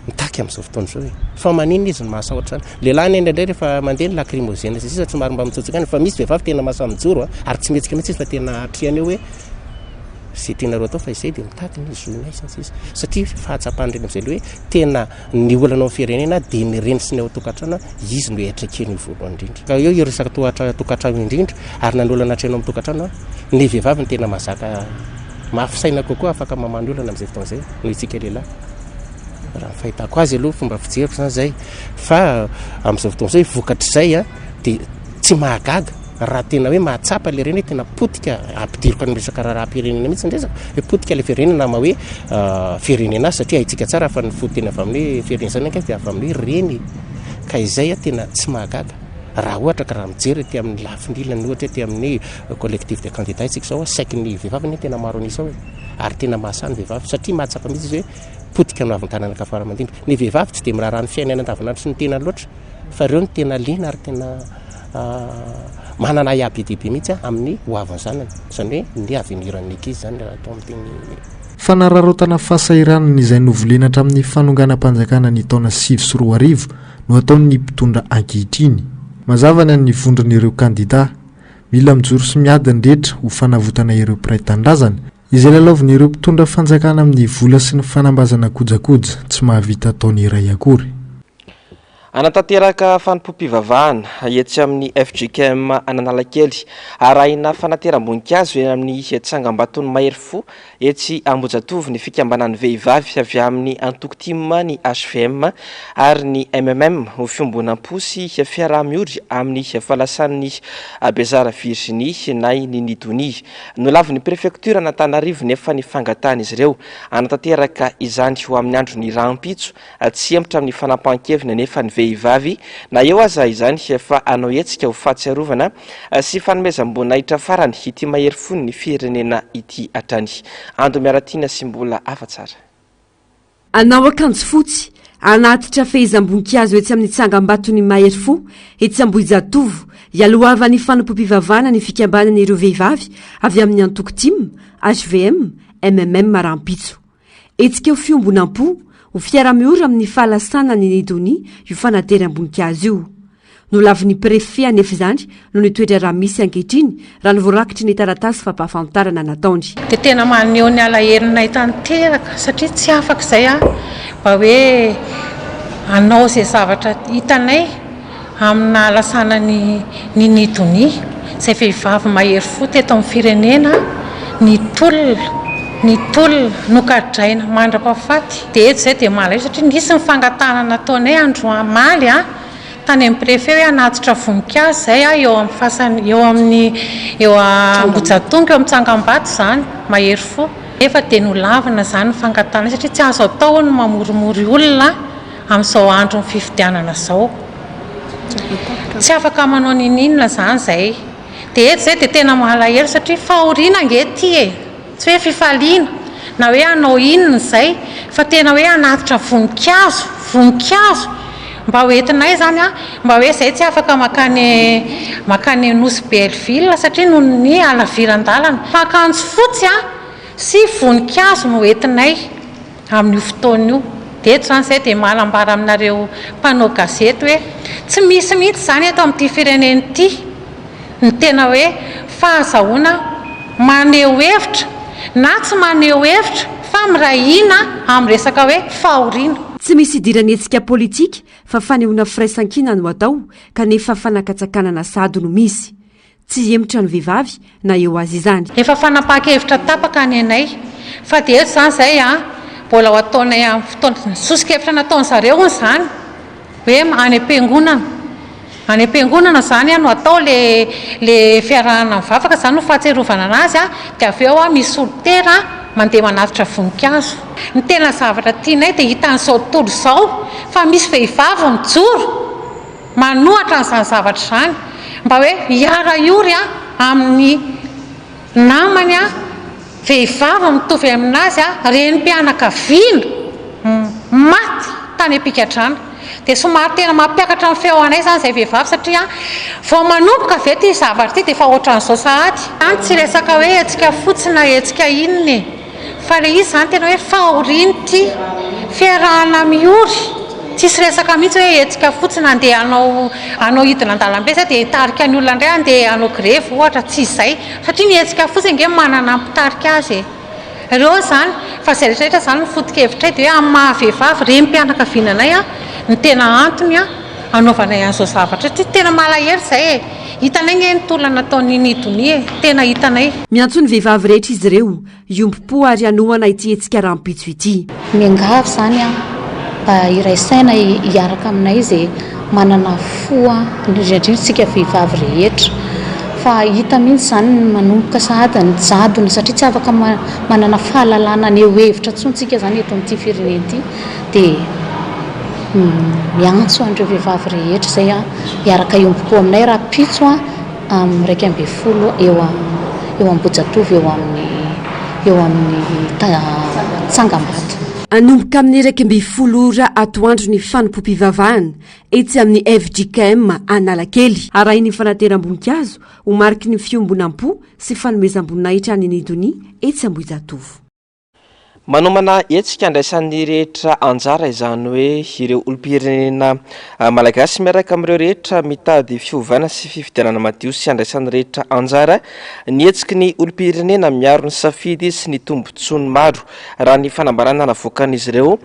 mitaky amin'izao fotoana izao hoe fa maninona izy ny mahasa ohatra zany lehilahy indraindray rehefa mandeha ny lacrymogène sy sisa tsy maro mba mitsotsika any fa misy vehivavy tena mahasa mijoro ary tsy metsika mihitsy izy fa tena atriany eo hoe zay tena ro atao fa izay dia mitaky ny zoina sy ny sisa satria fahatsapany reny amin'izay le hoe tena ny olana ao firenena dia ny reny sy ny ao tokantrano izy no etrakeny voalohany indrindra ka eo resaka tokantrano indrindra ary na ny olana hatreno amin'ny tokantrano ny vehivavy ny tena mahazaka mahafisaina kokoa afaka mamany olana amin'izay fotoana izay no itsika lehilahy raha fahitako azy aloha fomba fijeriko zany zay fa amin'izao fotoana izay vokatr'izay dia tsy mahagaga raha tena hoe mahatsapa le reny tena potika ampidiriko ny resaka raha-pirenena mihitsy ndresaka hoe potika le firenena ama hoe firenena satria haitsika tsara fa ny fotena avy amin'ny firenena zany dia avy amin'ny hoe reny ka izay tena tsy mahagaga raha ohatra ka raha mijery ty amin'ny lafindilany ohatra ty amin'ny collectif de candidat itsika zao saiky ny vehivavy ny tena maro an'isa hoe ary tena mahasany vehivavy satria mahatsapa mihitsy izy hoe potika no avin-tanana ka fara mandindra ny vehivavy tsy dia miraharaha ny fiainana andavanandro sy ny tena loatra fa ireo ny tena liana ary tena manana iaby dehibe mihitsy amin'ny hoavany zanany zany hoe ny aveniran'ny ankizy zany raha atao amin'teny fanararotana fahasahiranana izay novolenatra amin'ny fanonganam-panjakana ny taona 2024 no ataon'ny mpitondra ankehitriny mazavana ny vondron'ireo kandida mila mijoro sy miadiny rehetra ho fanavotana ireo mpiray tandrazana izay lalaovin'ireo mpitondra fanjakana amin'ny vola sy ny fanambazana kojakoja tsy mahavita ataony iray akory anatanteraka fanompom-pivavahana etsy amin'ny FGKM Analakely arahina fanateram-boninkazo eny amin'ny tsangam-baton'ny Mahery Fo etsy Ambojatovo ny fikambanan'ny vehivavy avy amin'ny antokotima ny HVM ary ny MMM ho fiombonam-po sy fiaraha-miory amin'ny falasan'ny Bezara Virginie nay ny Nidoni no lavin'ny prefektura Antananarivo nefa ny fangatana izy ireo anatanteraka izany ho amin'ny andron'ny rahampitso tsy empotra amin'ny fanampahan-kevina nefa ny vehivavy na eo aza izany efa anao etsika ho fahatsiarovana sy fanomezam-boninahitra farany ity Mahery Fo ny firenena ity atrany ando miaratina sy mbola afa-tsara anao akanjo fotsy anatitra fehizam-boninkazo etsy amin'ny tsangam-baton'ny Mahery Fo etsy Ambojatovo ialohavan'ny fanompom-pivavahana ny fikambanan'ireo vehivavy avy amin'ny antokotima HVM MMM Rahampitso etsika ho fiombonam-po ho fiara-miora amin'ny fahalasana ny Nidoni io fanateram-boninkazo io no lavin'ny prefet anefa izany no nitoetra raha misy ankehitriny raha ny voarakitry ny taratasy fampahafantarana nataony dia tena maneho ny alaherinay tanteraka satria tsy afaka izay mba hoe anao izay zavatra hitanay amina lasana ny Nidoni izay vehivavy Mahery Fo teto amin'ny firenena ny tolona nokadraina mandra-pahafaty dia eto izay dia malay satria nisy ny fangatana nataonay andro amaly tany amin'ny prefet hoe anatitra voninkazo izay eo amin'ny fasany eo Ambojatovo eo amin'ny tsangambato zany Mahery Fo efa dia nolavina zany ny fangatana satria tsy azo atao no mamorimory olona amin'izao andro ny fifidianana izao tsy afaka manao ninina zany izay dia eto izay dia tena mahalahery satria fahoriana ange ty tsy hoe fifaliana na hoe anao inona izay fa tena hoe anatitra voninkazo mba hoentinay zany mba hoe izay tsy afaka makany nosy Belleville satria noho ny alaviran-dalana fa akanjo fotsy sy voninkazo no hoentinay amin'io fotoana io dia eto zany izay dia malambara aminareo mpanao gazety hoe tsy misy mihitsy zany eto amin'ity firenena ity ny tena hoe fahazahoana maneho hevitra na tsy maneho hevitra fa mirahina amin'ny resaka hoe fahoriana tsy misy idirany etsika politika fa fanehoana firaisan-kina no atao kanefa fanakatsakanana sady no misy tsy emotra ny vehivavy na eo azy izany efa fanapaha-kevitra tapaka ny anay fa dia eto zany izay mbola ho ataonay amin'ny fotoana sosokevitra nataony zareo zany hoe any am-piangonana zany no atao le fiarahana mivavaka zany no fahatserovana anazy dia avy eo misy solitera mandeha manatitra voninkazo. Ny tena zavatra tianay dia hitan'izao tontolo izao fa misy vehivavy mijoro manohatra n'izany zavatra izany mba hoe hiara iory amin'ny namany vehivavy mitovy aminazy renim-pianakaviana maty tany Ampigadrana. Dia somary tena mampiakatra amin'ny feo anay izany izay vehivavy satria vao manomboka ve ity zavatra ity dia efa ohatran'izao sahady. Tsy resaka hoe hetsika fotsiny na hetsika inona fa ilay izy izany tena hoe fahoriana ity fiarahana mihory. Tsisy resaka mihitsy hoe hetsika fotsiny andeha anao hidina an-dalambe izay dia hitarika ny olona indray andeha anao grevy ohatra, tsy izay satria ny hetsika fotsiny nge manana mpitarika azy. Ireo izany fa izay rehetrarehetra izany ny foto-kevitray dia hoe amin'ny mahavehivavy renim-pianakaviana anay ny tena antony anaovanay an'izao zavatra ty tena malahery izay hitanay nge ny tolona nataony nidonia tena hitanay. Miantso ny vehivavy rehetra izy ireo iompo ary anohana ity hetsika rahampitso ity. Miangavy izany mba iraisaina hiaraka aminay izay manana foa indrindritsika vehivavy rehetra fa hita mihitsy izany manomboka sahady ny jadony satria tsy afaka manana fahalalana ny hevitra tsontsika izany eto amin'ity firenena ity dia miantso an'ireo vehivavy rehetra izay hiaraka iompoko aminay raha pitso amin'ny 1.20 eo Ambohijatovo eo amin'ny Tsangambata. Anomboka amin'ny 1.20 ora atoandro ny fanompom-pivavahana etsy amin'ny FJKM Analakely arahiny fanateram-boninkazo ho mariky ny fiombonam-po sy fanomezam-boninahitra any Nidonia etsy Ambohijatovo. Manomana hetsika andraisan'ny rehetra anjara izany hoe ireo olom-pirenena malagasy miaraka amin'ireo rehetra mitady fiovana sy fifidianana madio sy andraisan'ny rehetra anjara ny hetsiky ny olom-pirenena miaro ny safidy sy ny tombontsoany maro raha ny fanambarana navoakan'izy ireo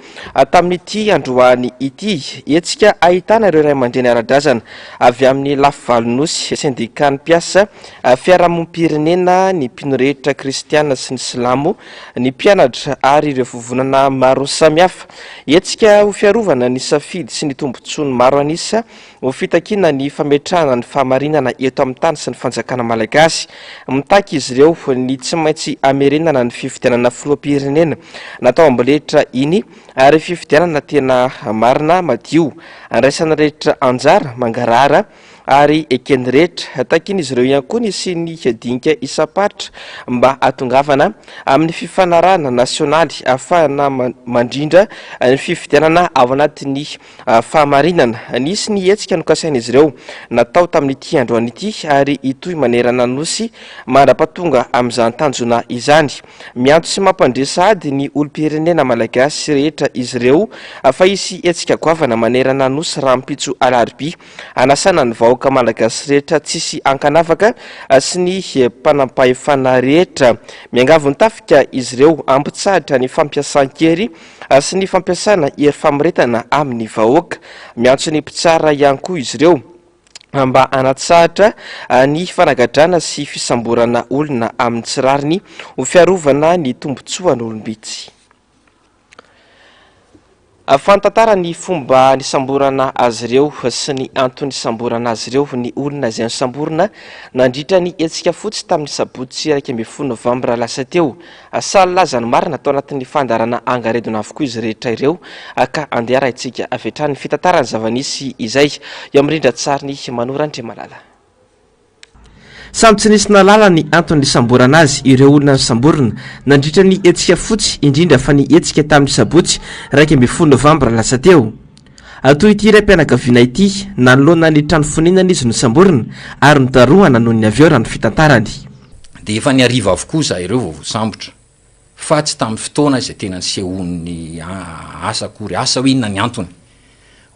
tamin'ity androany ity. Hetsika ahitana ireo ray aman-dreny ara-drazana avy amin'ny lafy valonosy sendikany mpiasa fiarahamonim-pirenena ny mpino rehetra kristiana sy ny silamo ny mpianatra ary ireo fivonana maro samihafa. Hetsika ho fiarovana ny safidy sy ny tombontsoany maro anisa ho fitakina ny fametrahana ny fahamarinana eto amin'ny tany sy ny fanjakana malagasy. Mitaky izy ireo ny tsy maintsy amerenana ny fifidianana filoham-pirenena natao amboletra iny ary fifidianana tena marina madio andraisan'ny rehetra anjara mangarara ary ekeny rehetra takiny izy ireo ihany koa nisy ny dinika isapatra mba atongavana amin'ny fifanarahana nasionaly ahafahana mandrindra ny fifidianana ao anatin'ny fahamarinana. Nisy ny hetsika nokasain'izy ireo natao tamin'ity androany ity ary itoy manerana nosy mandra-patonga amin'izany tanjona izany. Miantso sy mampandresa ady ny olom-pirenena malagasy rehetra izy ireo fa isy hetsika goavana manerana nosy rahampitso alarby anasana ny vahoaka malagasy rehetra tsisy ankanavaka sy ny mpanampahefana rehetra. Miangavy ny tafika izy ireo ampitsahatra ny fampiasan-kery sy ny fampiasana hery famiretana amin'ny vahoaka. Miantso ny mpitsara ihany koa izy ireo mba anatsahatra ny fanagadrana sy fisamborana olona amin'ny tsirariny ho fiarovana ny tombontsoany olombitsy. Fantantara ny fomba nisamborana azy ireo sy ny antony samborana azy ireo ny olona izay nisamborana nandritra ny hetsika fotsy tamin'ny sabotsy 2 Novambra lasa teo. Sahalazany marina tao anatin'ny fandarana angaredona avokoa izy rehetra ireo ka andeha rahaitsika avetrany fitantarany zavanisy izay iamrindra tsara ny Manoran'Andry Malala. Samy tsy nisy nalala ny antony nisamborana azy ireo olona nisamborana nandritra ny hetsika fotsy indrindra fa ny hetsika tamin'ny sabotsy 2 Novambra lasa teo. Toy ity raim-pianakaviana ity nanoloana ny trano foninana izy nisamborana ary notarohana noho ny avy eo raha ny fitantarany. Dia efa niariva avokoa za ireo vao voasambotra fa tsy tamin'ny fotoana izay tena nisehon'ny asa kory asa hoe inona ny antony.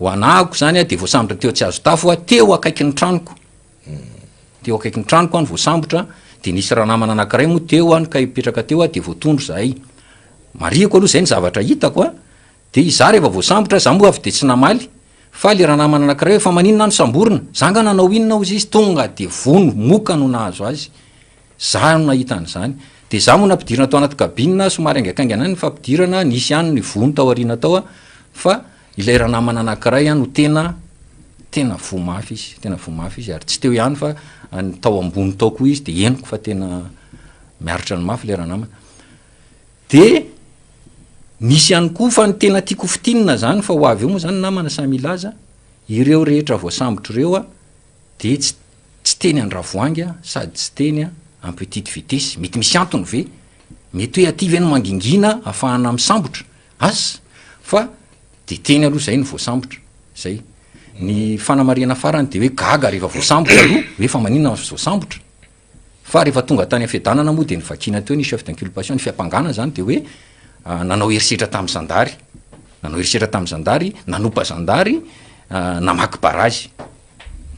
Ho anahako izany dia voasambotra teo tsy azo tafo teo akaiky ny tranoko. Teo akaiky ny tranoko any voasambotra dia nisy raha namana anankiray moa teo any ka hipetraka teo dia voatondro zahay. Mariako aloha izay ny zavatra hitako dia izaho rehefa voasambotra za moa avy dia tsy namaly fa le raha namana anankiray efa maninona no samborina zanga nanao inona ozy izy tonga dia vono moka no nahazo azy. Za no nahita an'izany dia za moa nampidirana tao anaty kabinina somary aingaikaingana ny fampidirana nisy ihany ny vono tao aoriana tao fa ilay raha namana anankiray no tena vo mafy izy ary tsy teo ihany fa tao ambony tao koa izy dia henoko fa tena miaritra ny mafy le raha namana. de misy ihany koa fa ny tena tiako fitinina zany fa ho avy eo moa zany namana samilaza ireo rehetra voasambotro ireo a de tsy teny andravoangy sady tsy teny en petite vitesse mety misy antony ve mety hoe aty ve no mangingina ahafahana misambotra asa fa de teny aloha zay ny voasambotra zay ny fanamariana farany de hoe gaga rehefa voasambotra aloha hoe fa manina voasambotra fa rehefa tonga tany afiadanana moa de ny vakina teo ny chef d'inculpation ny fiampangana zany de hoe nanao herisetra tamin'ny zandary nanao herisetra tamin'ny zandary nanompa zandary namaky barazy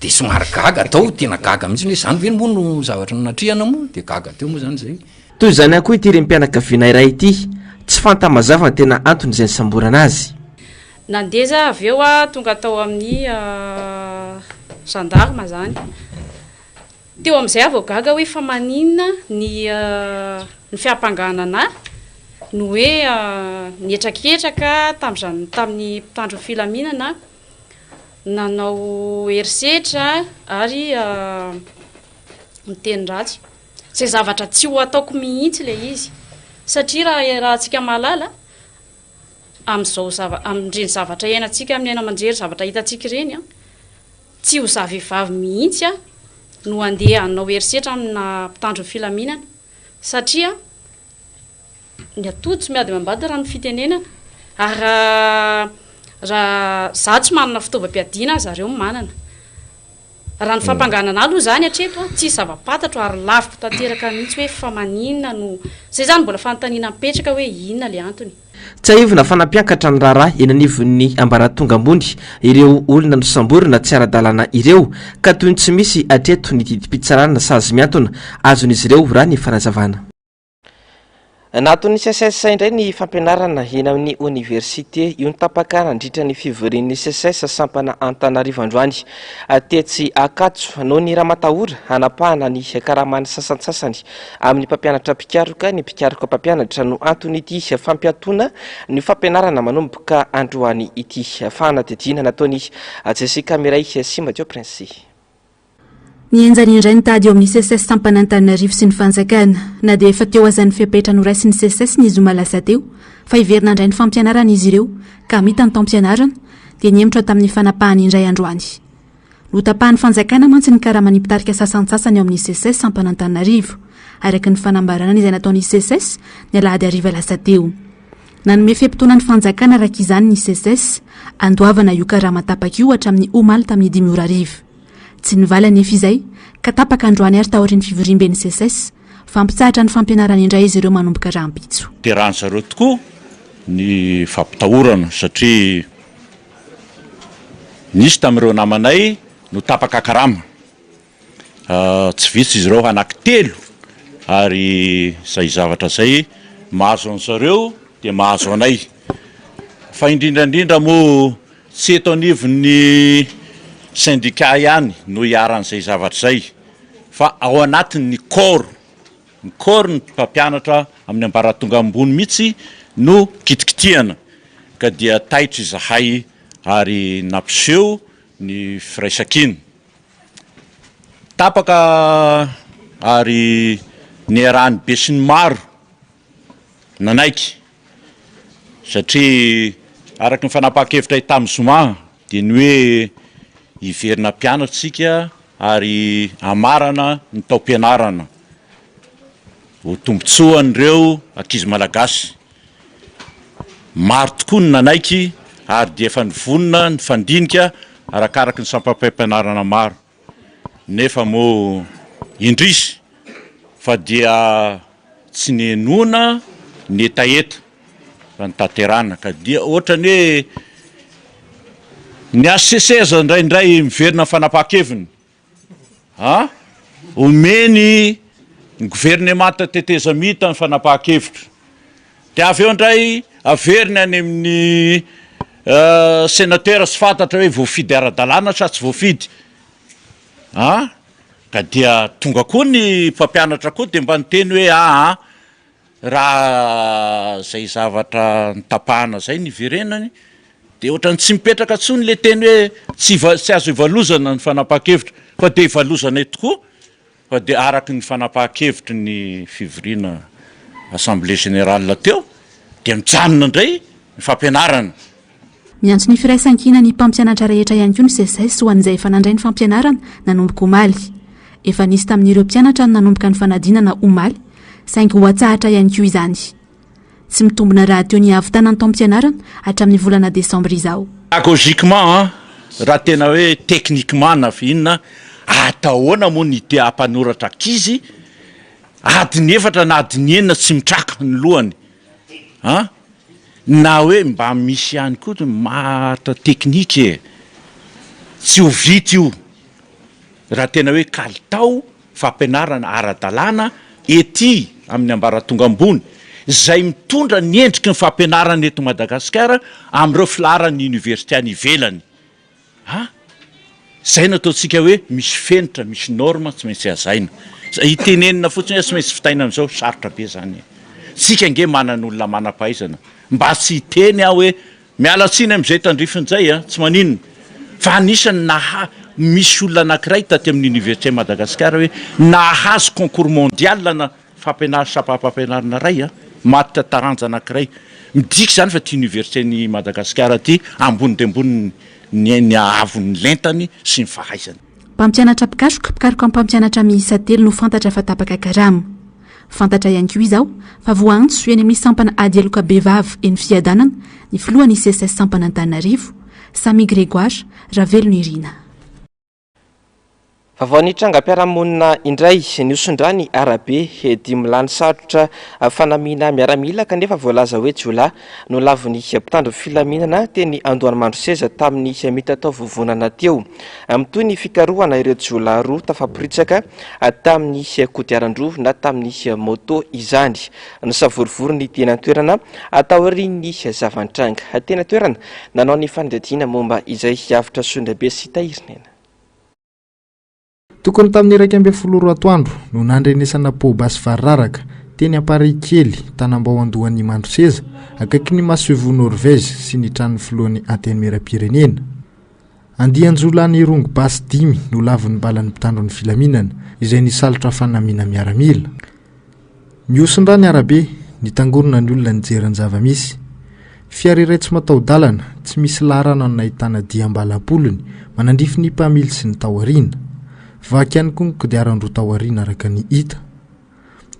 de somary gaga atao tena gaga mihitsy hoe zany ve moa no zavatra natriana moa de gaga teo moa zany zay toy zany akoa ity rem-pianakaviana iray ity tsy fantamazava tena antony zay ny samborana azy nandeza avy eo a tonga tao amin'ny gendarme zany teo am'izay avao gaga hoe fa maninona ny fiampanganana no hoe nietraketraka tamin'ny mpitandro filaminana nanao herisetra ary miteny ratsy zay zavatra tsy ho ataoko mihitsy le izy satria raha tsika malala am'izao am'ireny zavatra iainantsika amin'ny aina aman-jery zavatra hitantsika ireny a tsy ho zavehivavy mihitsy a no andeha anao herisetra amina mpitandro filaminana satria ny atody tsy miady mambady raha ny fitenenana ary raha za tsy manana fitaovam-piadiana zareo manana raha ny fampanganana aloha zany hatreto tsy zava-patatro ary laviko tanteraka mihitsy hoe fa maninona no zay zany mbola fanontaniana mipetraka hoe inona le antony tsy aivona fanampiakatra ny raharaha eny anivon'ny ambaratonga ambony ireo olona no samborina tsy ara-dalàna ireo ka toy ny tsy misy atreto ny didim-pitsaranana sazy miantona azon'izy ireo raha ny fanazavana naton'ny SSS indray ny fampianarana eny amin'ny université io ny tapaka nandritra ny fivorian'ny SSS sampana Antananarivo androany tetsy akatso no ny ramatahora hanapahana ny karamany sasantsasany amin'ny mpampianatra mpikaroka ny mpikaroka mpampianatra no antony ity fampiatona ny fampianarana manomboka androany ity fanadidina nataony Jessica Miray sy Madio Prince ny enjany indray nitady eo amin'ny SSS sampana Antananarivo sy ny fanjakana na dia efa teo azan'ny fiapetra no raisy ny SSS ny zoma lasa teo fa iverina indray ny fampianarana izy ireo ka mita ny taom-pianarana dia niemitra tamin'ny fanapahany indray androany notapahan'ny fanjakana mantsy ny karamany mpitarika sasantsasany eo amin'ny SSS sampana Antananarivo araka ny fanambarana izay nataon'ny SSS ny alahady ariva lasa teo nanome fiampitona ny fanjakana araka izany ny SSS andoavana io karama tapaka io hatramin'ny omaly tamin'ny 10:00 tsy nivala nefa izay ka tapaka androany ary tahorin'ny fivoriam-ben'ny SSS fampitsahatra ny fampianarana indray izy ireo manomboka rahampitso de raha zareo tokoa ny fampitahorana satria nisy tamin'ireo namanay no tapaka karama tsy vitsy izy ireo anankitelo ary zay zavatra zay mahazo an'zareo de mahazo anay fa indrindrandrindra moa tsy eto anivon'ny syndicat ihany no hiaran'izay zavatra zay fa ao anatin'ny corps ny mpampianatra amin'ny ambaratonga ambony mihitsy no kitikitihana ka dia taitra izahay ary nampiseho ny firaisakiny tapaka ary ny arahany be sy ny maro nanaiky satria araka ny fanapahan-kevitra tamin'ny zoma dia ny hoe hiverina mpianatsika ary amarana ny tao-pianarana ho tombontsoan'ireo ankizy malagasy maro tokoa ny nanaiky ary dia efa nivonina ny fandinika arakaraka ny sampam-pampianarana maro nefa moa indrisy fa dia tsy nenona ny etaeta fa ny tanterana ka dia ohatrany hoe ny SSS indraindray miverina fanapahan-keviny omeny ny gouvernement teteza mita ny fanapahan-kevitra de avy eo indray averiny any amin'ny sénateur sy fantatra hoe voafidy ara-dalàna sa tsy voafidy ka dia tonga koa ny mpampianatra koa de mba niteny hoe raha zay zavatra nitapahana zay ny verenany de ohatrany tsy mipetraka tsony le teny hoe tsy azo ivalozana ny fanapahan-kevitra fa de ivalozana tokoa fa de araky ny fanapahan-kevitry ny fivoriana assemblée générale teo de mijanona indray ny fampianarana. Miantso ny firaisan-kina ny mpampianatra rehetra ihany koa ny sezay sy ho an'izay efa nandray ny fampianarana nanomboka omaly. Efa nisy tamin'ireo mpianatra ny nanomboka ny fanadinana omaly, saingy ho atsahatra ihany koa izany. Tsy mitombona raha teo ny havitana ny taom-pianarana hatramin'ny volana desambra izao. Pédagogiquement raha tena hoe techniquement na inona atahoana moa ny te hampanoratra ankizy adiny 4 na adiny 9 tsy mitraka ny lohany na hoe mba misy ihany koa mata teknika tsy ho vita io raha tena hoe kalitao fampianarana ara-dalàna ety amin'ny ambaratonga ambony zay mitondra ny endriky ny fampianarana eto Madagasikara amin'ireo filaharany université any ivelany. Zay nataontsika hoe misy fenitra, misy norma tsy maintsy azaina. Itenenina fotsiny tsy maintsy fitaina amin'izao sarotra be zany. Sika nge manan'olona manam-pahaizana. Mba tsy hiteny aho hoe miala tsiny amin'izay tandrifin'izay tsy maninona. Fa anisany misy olona anankiray taty amin'ny université Madagasikara hoe nahazo concours mondial na fampianarana ray maty taranja anankiray. Midika zany fa ty université ny Madagasikara ty ambony de ambony ny avon'ny lentany sy ny fahaizany. Mpampianatra pikaroka mpampianatra miisa 3 no fantatra fa tapaka karamo. Fantatra ihany koa izao fa voantso eny amin'ny sampana ady aloka bevavy eny fiadanana ny filohan'ny CSS sampana Antananarivo, Samy Grégoire, Ravelo Irina. Vavao ny trangam-piarahamonina indray niosondrany arabe edy milany sarotra fanamina miaramila kanefa voalaza hoe jiolahy no laviny mpitandro filaminana teny Andohanimandro seza tamin'ny mitatao vovonana teo. Toy ny fikarohana ireo jiolahy roa tafaporitsaka tamin'ny kodiarandroa na tamin'ny moto izany. Nosavorivory ny tena toerana atahorin'ny zavantranga. Tena toerana nanao ny fanadihana momba izay avitra Sondrabe sy Tahirinena. Tokony tamin'ny 12 atoandro no nandrenesana pobasy vararaka teny Amparikely tanambao Andohan'ny Mandroseza akaiky ny Masoevo Norvège sy ny tranony filohan'ny antenimieram-pirenena. Andianjolany rongo basy 5 no lavin'ny balan'ny mpitandron'ny filaminana izay nisalotra fanamina miaramila. Miosondrany arabe nitangorona ny olona nijerany zava-misy. Fiara iray tsy matao-dalana tsy misy laharana no nahitana diam-balapolony manandrify ny mpamily sy ny taoriana. Vaky ihany koa ny kodiaran-droa taoriana araka ny hita.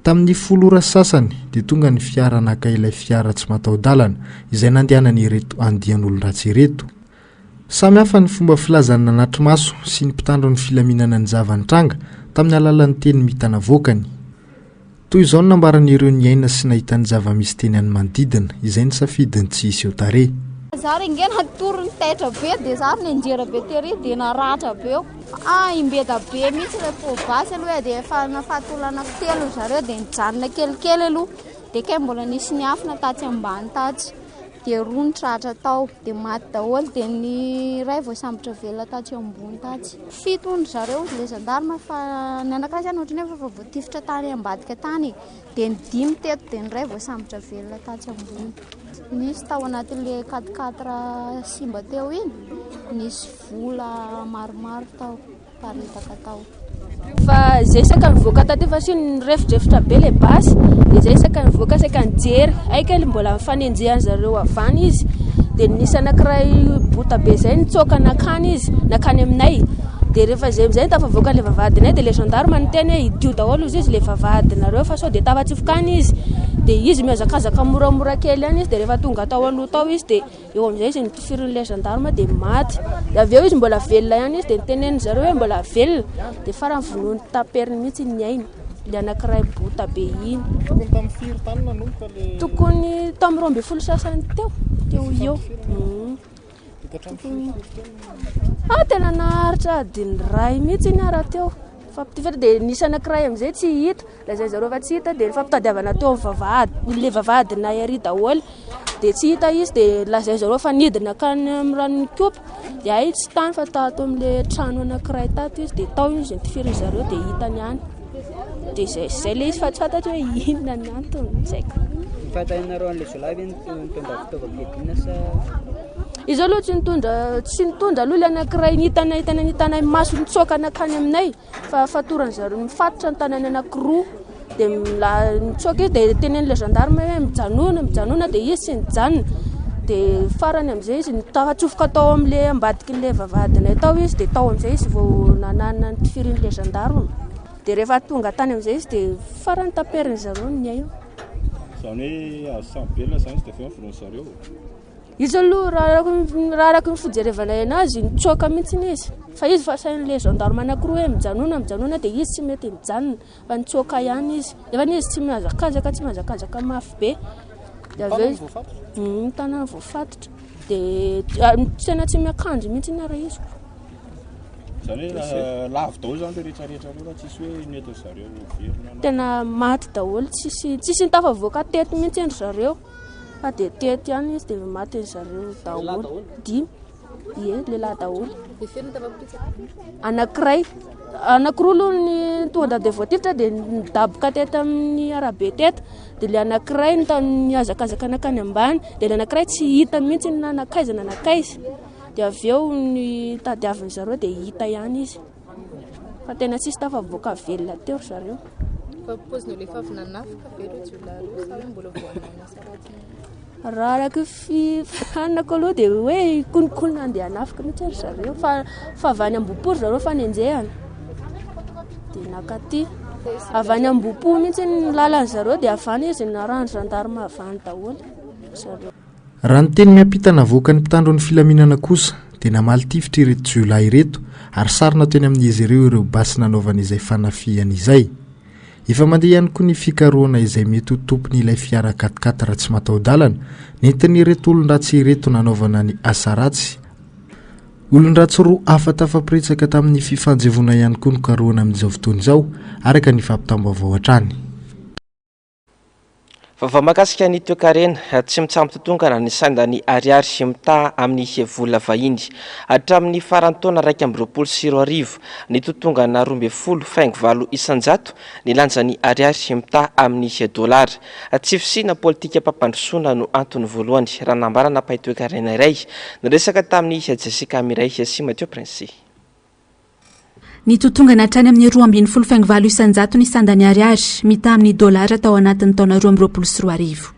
Tamin'ny 10 ora sasany dia tonga ny fiara naka ilay fiara tsy matao-dalana izay nandehanany ireto andian'olon-dratsy ireto. Samy hafa ny fomba filazana nanatry maso sy ny mpitandro ny filaminana ny zavan-tranga tamin'ny alalan'ny teny mitana vokany. Toy izao nambaran'ireo ny aina sy nahitany zava-misy teny any manodidina izay ny safidiny tsy hisy eo tare. Zary ingena torony taitra be dia zary ny anjera be tery dia naratra be eo. Imbeda be mihitsy ilay pobasy aloha dia efa nafatolana telo zareo dia nijanona kelikely aloha dia ke mbola nisy ny afina tatsy ambany tatsy dia roa nitratra tao dia maty daholo dia ny ray voasambotra velona tatsy ambony tatsy. 7 ny zareo ilay gendarme fa ny anankiray zany ohatrany efa voatifitra tany ambadika tany dia ny 5 teto dia ny ray voasambotra velona tatsy ambony. Nisy tao anatin'ilay 4x4 simba teo iny, nisy vola maromaro tao, paritaka tao. Fa zay saka mivoaka taty fa sy ny refidrefitra be le basy, dia zay saka mivoaka saka nijery, aikely mbola mifanenjehan zareo avany izy, dia nisy anankiray bota be zay nitsoka nakany izy, nakany aminay. Dia rehefa zay amizay tafavoaka le vavahadinay dia le gendarme niteny hoe idio daholo izy le vavahadinareo fa sao dia tafatsifokany izy. Dia izy mihazakazaka moramora kely ihany izy dia rehefa tonga tao aloha tao izy dia eo amizay izy nitifirin'ilay gendarme dia maty. Dia avy eo izy mbola velona ihany izy dia niteneny zareo hoe mbola velona dia farany vonoiny taperiny mihitsy ny ainy le anankiray bota be iny. Tokony tamin'ny 12 sasany teo eo. Tena naharitra adiny ray mihitsy ny ara teo. Famptifatra dia nisy anankiray amin'izay tsy hita, lazay zareo fa tsy hita dia fampitadiavana teo le vavahadinay ary daholo dia tsy hita izy dia lazay zareo fa nidina kany amin'ny ranony kopa dia ay tsy tany fa tato amin'ilay trano anankiray tato izy dia tao izy nitifirin zareo dia hitany ihany dia zay le izy fa tsy fantatro hoe inona ny antony zaiko. Fatainareo an'ilay zolahy nitondra fitaovam-piadiana sa izy aloha tsy nitondra aloha le anankiray nitanay maso nitsoka nakany aminay fa fatorany zareo mifatotra ny tanany anankiroa dia mitsoaka izy dia tenen'ilay gendarme hoe mijanona dia izy sy nijanona dia farany amin'izay izy atsofoka tao amin'ilay ambadikin'ilay vavahadinay tao izy dia tao amin'izay izy vao nananina ny tifirin'ilay gendarme dia rehefa tonga tany amin'izay izy dia farany taperiny zareo ny aio zany hoe asamybelona zany izy dia efa mivoron'ny zareo izy aloha raha araky ny fijerevanay anazy nitsoaka mihitsiny izy fa izy fa sain'ilay gendarme anankiroa hoe mijanona dia izy tsy mety mijanona fa nitsoaka ihany izy efa izy tsy mihazakazaka mafy be dia aveo tanàna voafatotra dia tena tsy miakanjo mihitsy ny ara izy zany hoe lavo daholo zany le rehetrarehetra reo raha tsisy hoe nety zareo verina tena maty daholo tsisy nitafavoaka tety mihitsy endry zareo fa dia tety ihany izy dia maty ny zareo daholo 10 lehilahy daholo anankiray anankiroa aloha ny tonga dia voatifitra dia nidaboka tety amin'ny arabe teta dia le anankiray nihazakazaka anakany ambany dia le anankiray tsy hita mihitsy ny nanakaiza dia avy eo ny tadiaviny zareo dia hita ihany izy fa tena tsisy tafavoaka velona teo zareo raha araky fifanako aloha dia hoe konikonina andeha hanafika mihitsy ary zareo fa avy any Ambohipo zareo fanenjehana dia nakaty avy any Ambohipo mihitsy ny lalany zareo dia avany izy narano gendarme avany daholo zareo. Raha ny teny miampitana voaka ny mpitandro ny filaminana kosa dia namaly-tivitra ireto jiolahy ireto ary sarina teny amin'izy ireo basy nanaovana izay fanafiana izay. Efa mandeha ihany koa ny fikarohana izay mety ho tompon'ilay fiara 4x4 raha tsy mataho-dalana nentin'ny ireto olon-dratsy ireto nanaovana ny asa ratsy. Olon-dratsy roa hafa tafapritsaka tamin'ny fifanjevona ihany koa no karohana amin'izao fotoana izao araka ny fampitam-baovao hatrany. Vava makasika ny toekarena tsy mitsambo totongana ny sandany ariary mitaha amin'ny vola vahiny hatramin'ny farantaona 2024 ny totongana 12.7 isanjato ny lanjany ariary mitaha amin'ny dolara. Tsy fisina politika pampandrosoana no antony voalohany raha nambarana pahitoekarena iray niresaka tamin'ny Jessica Miray sy Mathieu Prince. Ny totongana hatrany amin'ny 2.7 isanjato ny sandany ariary mitaha amin'ny dolara tao anatin'ny taona 2024.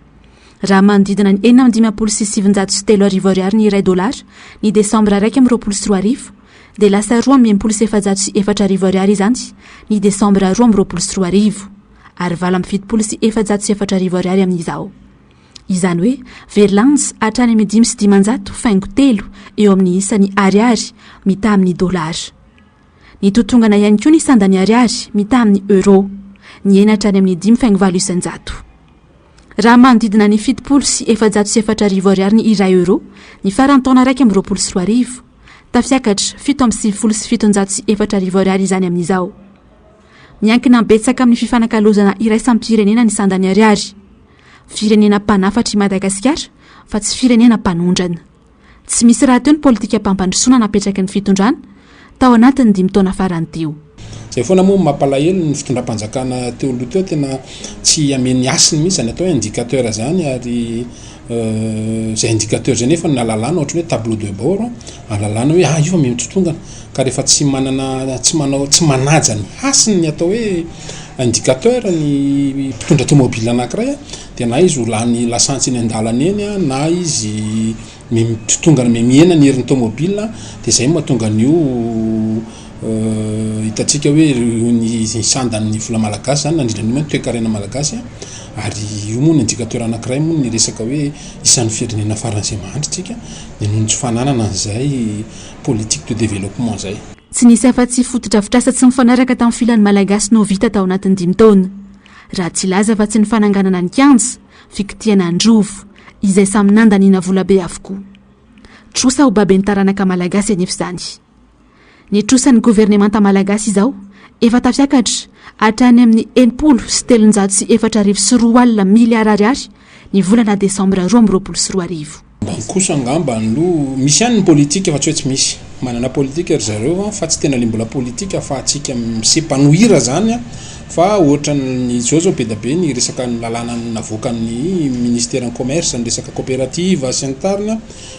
Raha manodidina ny 9.703 ariary ny iray dolara ny desambra 2024 dia lasa 2.704 ariary izany ny desambra 2024 ary 7.704 ariary amin'izao. Izany hoe verlands hatrany amin'ny 5.5 eo amin'ny isan'ny ariary mitaha amin'ny dolara. Ny totongana ihany koa ny sandany ariary mitaha amin'ny euro ny hatrany amin'ny 5.4 isanjato. Raha manodidina ny 7.704 ariary ny iray euro ny farantaona 2024 tafiakatra 7.704 ariary izany amin'izao. Miankina betsaka amin'ny fifanakalozana iraisampirenena ny sandany ariary. Firenena mpanafatra i Madagasikara fa tsy firenena mpanondrana. Tsy misy raha teo ny politika pampandrosoana napetraky ny fitondrana tao anatin'ny 5 taona farany teo. Zay foana moa mampalahelo ny fitondram-panjakana teo aloha teo tena tsy ameny asiny mihitsy zany atao indikateur zany ary zay indikateur zay nefa nalalana ohatra hoe tableau de bord alalana hoe io fa mitotongana ka rehefa tsy manana tsy manaja ny hasiny ny atao hoe indikateur ny mpitondra tomobile anankiray dia na izy ho lany lasantsy eny an-dalana eny na izy mitotongana miena ny herin'ny tomobile dia zay mahatonga an'io hitantsika hoe ny sandan'ny vola malagasy zany nandrindra toekarena malagasy ary io moa ny indikateur anankiray moa ny resaka hoe isan'ny firenena faran'izay mahantritsika dia noho ny tsy fananana an'izay politique de développement zay. Tsy nisy afa-tsy fotodrafitrasa tsy mifanaraka tamin'ny filan'ny malagasy no vita tao anatin'ny 5 taona. Raha tsy laza fa tsy ny fananganana ny kianja, fikitiana androvo izay samy nandaniana vola be avokoa. Trosa ho baben'ny taranaka malagasy anefa izany. Ny trosan'ny governemanta malagasy izao efa tafiakatra hatrany amin'ny 704 miliara ariary ny volana desambra 2024. Kosa angamba no misy ihany ny politika fa tsy hoe tsy misy manana politika ry zareo fa tsy tena limbola politika fa atsika misepanohira zany fa ohatra ny zao be da be ny resaka ny lalàna navoakan'ny ministère en commerce ny resaka coopérative sy ny tarina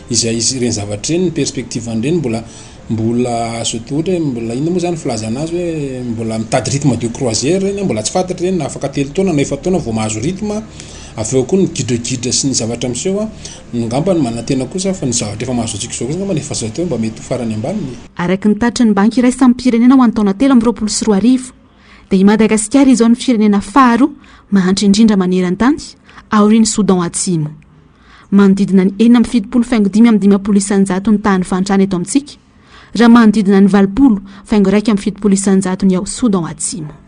izay ireny zavatra ireny ny perspective andreny mbola mbola azo ohatra mbola ina moa zany filazana azy hoe mbola mitady rythme de croisière eny mbola tsy fantatra reny na afaka 3 taona na 4 taona vao mahazo rythme avy eo koa ny gidregidre sy ny zavatra miseho a ngamba ny manantena kosa fa ny zavatra efa mahazo atsika zao kosa ngamba efa zao teo mba mety ho farany ambaniny araka ny tatitra ny banky iray samy pirenena ho any taona 2024 dia i Madagasikara izao ny firenena faharoa mahantra indrindra maneran-tany aorian'ny Soudan atsimo manodidina ny 4,5 isanjato ny tany fantrana eto amintsika raha manodidina ny 20,1 ny ao Soudan atsimo.